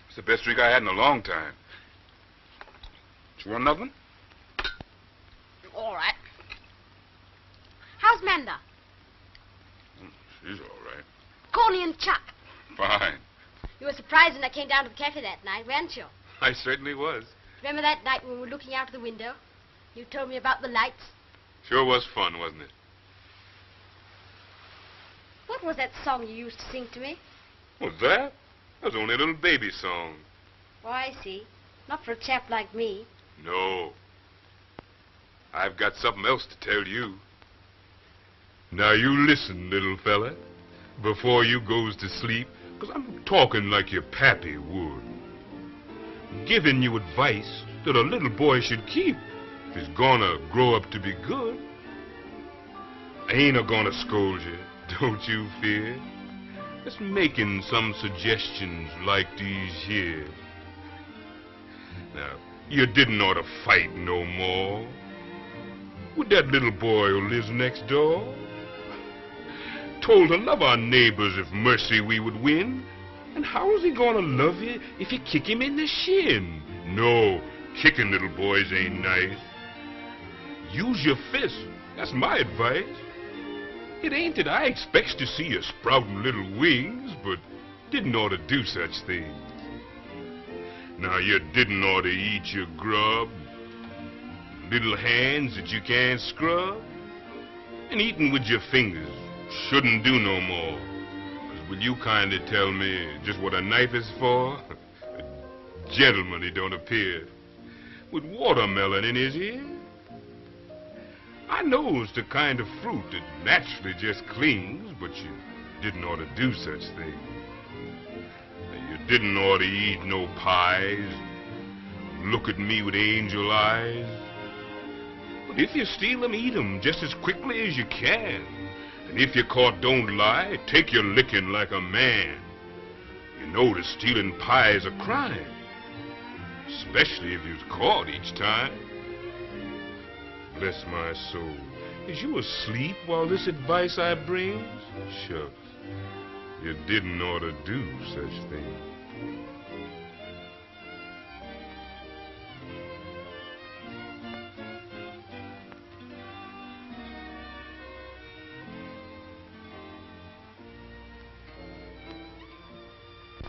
It's the best drink I had in a long time. You want another one? All right. How's Manda? She's all right. Corny and Chuck. Fine. You were surprised when I came down to the cafe that night, weren't you? I certainly was. Remember that night when we were looking out of the window? You told me about the lights. Sure was fun, wasn't it? What was that song you used to sing to me? What's that? That was only a little baby song. Oh, I see. Not for a chap like me. No. I've got something else to tell you. Now you listen, little fella, before you goes to sleep, 'cause I'm talking like your pappy would. Giving you advice that a little boy should keep if he's gonna grow up to be good. I ain't a-gonna scold you, don't you fear. Just making some suggestions like these here. Now, you didn't ought to fight no more with that little boy who lives next door. Told to love our neighbors if mercy we would win. And how's he gonna love you if you kick him in the shin? No, kicking little boys ain't nice. Use your fist, that's my advice. It ain't that I expects to see you sprouting little wings, but didn't ought to do such things. Now you didn't ought to eat your grub, little hands that you can't scrub, and eating with your fingers shouldn't do no more. 'Cause will you kindly tell me just what a knife is for? A gentleman he don't appear, with watermelon in his ear. I knows the kind of fruit that naturally just clings, but you didn't ought to do such things. You didn't ought to eat no pies, look at me with angel eyes. But if you steal them, eat them just as quickly as you can. And if you're caught, don't lie, take your licking like a man. You know that stealing pie is a crime, especially if you're caught each time. Bless my soul, is you asleep while this advice I brings? Shucks, you didn't ought to do such things.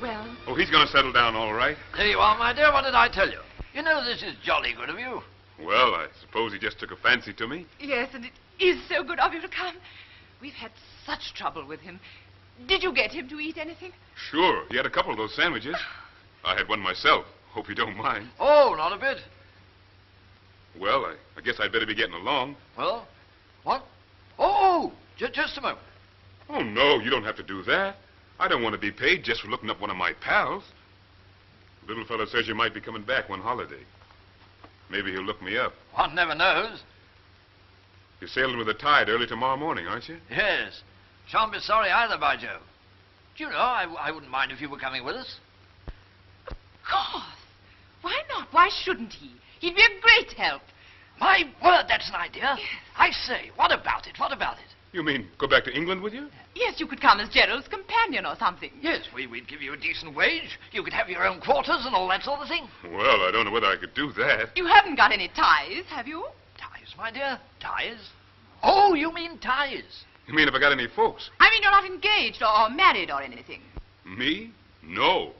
Well? Oh, he's going to settle down all right. There you are, my dear. What did I tell you? You know this is jolly good of you. Well, I suppose he just took a fancy to me. Yes, and it is so good of you to come. We've had such trouble with him. Did you get him to eat anything? Sure, he had a couple of those sandwiches. I had one myself. Hope you don't mind. Oh, not a bit. Well, I guess I'd better be getting along. Well, what? Oh, just a moment. Oh, no, you don't have to do that. I don't want to be paid just for looking up one of my pals. The little fellow says you might be coming back one holiday. Maybe he'll look me up. One never knows. You're sailing with the tide early tomorrow morning, aren't you? Yes. Shan't be sorry either, by Jove. Do you know, I wouldn't mind if you were coming with us. Of course. Why not? Why shouldn't he? He'd be a great help. My word, that's an idea. Yes. I say, what about it? What about it? You mean go back to England with you? Yes, you could come as Gerald's companion or something. Yes, we'd give you a decent wage. You could have your own quarters and all that sort of thing. Well, I don't know whether I could do that. You haven't got any ties, have you? Ties, my dear? Ties? Oh, you mean ties? You mean if I got any folks? I mean you're not engaged or married or anything. Me? No.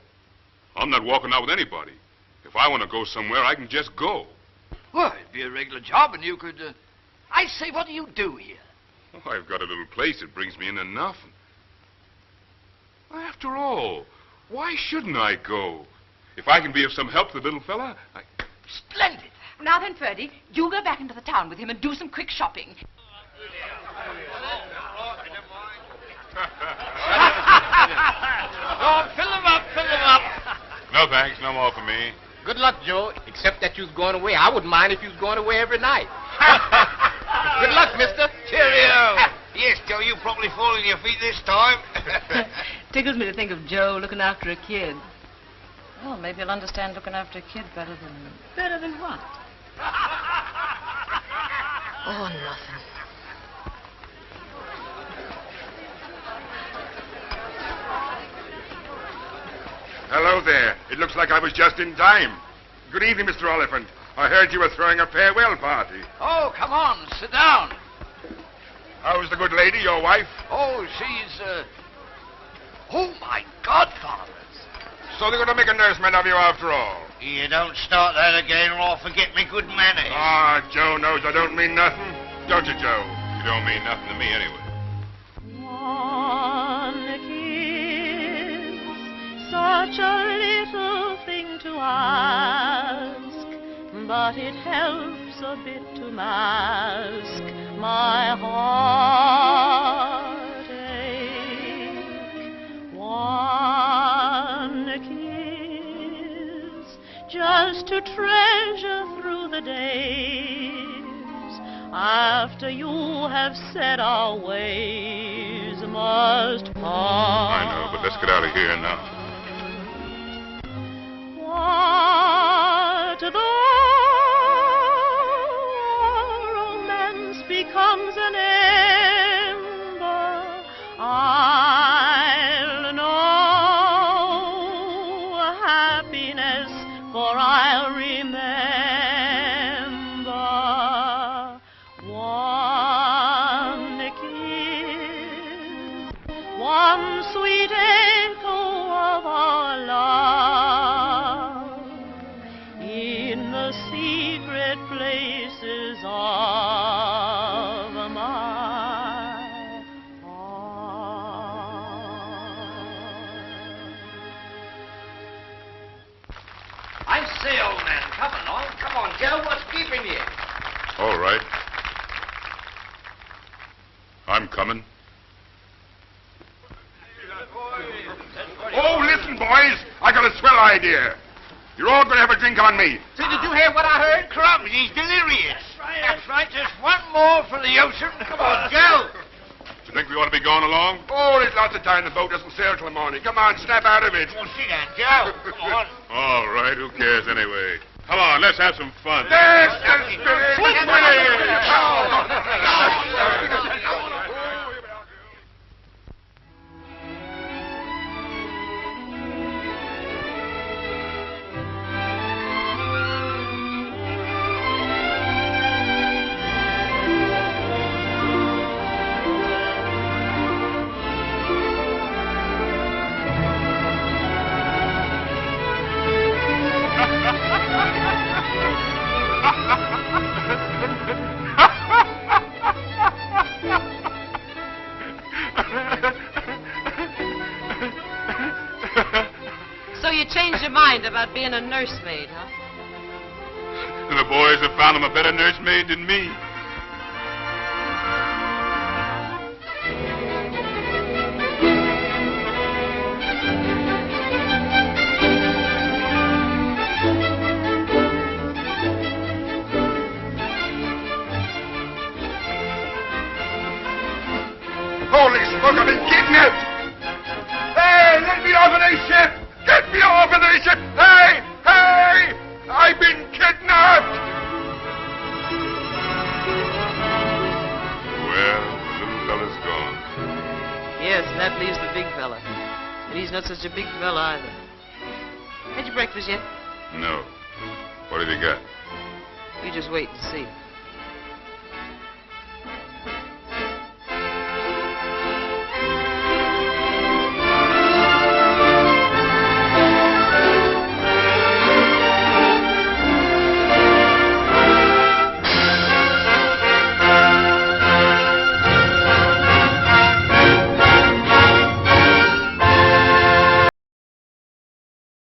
I'm not walking out with anybody. If I want to go somewhere, I can just go. Well, it'd be a regular job and you could... I say, what do you do here? Oh, I've got a little place that brings me in enough. After all, why shouldn't I go? If I can be of some help to the little fella, I... Splendid. Now then, Ferdy, you go back into the town with him and do some quick shopping. Oh, fill him up, fill him up. No, thanks. No more for me. Good luck, Joe. Except that you was going away. I wouldn't mind if you was going away every night. Good luck, mister. Cheerio. Yes, Joe, you probably fall on your feet this time. Tickles me to think of Joe looking after a kid. Well, maybe he'll understand looking after a kid better than... Better than what? Oh, nothing. Hello there. It looks like I was just in time. Good evening, Mr. Oliphant. I heard you were throwing a farewell party. Oh, come on, sit down. How's the good lady, your wife? Oh, she's, Oh, my godfathers. So they're going to make a nursemaid of you after all? You don't start that again or I'll forget me good manners. Ah, Joe knows I don't mean nothing. Don't you, Joe? You don't mean nothing to me anyway. One kiss such a little thing to ask, but it helps a bit to mask my heartache. One kiss, just to treasure through the days, after you have said our ways must part. I know, but let's get out of here now. What though romance becomes an ember, I'll know happiness, for I'll remember one kiss, one sweet echo of our love in the secret places of my I say, old man, come along. Come on, Joe. What's keeping you? All right. I'm coming. Oh, listen, boys. I got a swell idea. You're all going to have a drink on me. So did you hear what I heard? Crumbs, he's delirious. That's right. Just one more for the ocean. Come on, Joe. Do you think we ought to be going along? Oh, there's lots of time. The boat doesn't sail till the morning. Come on, snap out of it. Oh, sit down, Joe. Come on. All right, who cares anyway? Come on, let's have some fun. There's the spirit. So you changed your mind about being a nursemaid, huh? The boys have found him a better nursemaid than me. Holy smoke, I've been kidnapped! Hey, let me off of this ship! Get me off of this ship! Hey! Hey! I've been kidnapped! Well, the little fella's gone. Yes, and that leaves the big fella. And he's not such a big fella either. Had your breakfast yet? No. What have you got? You just wait and see.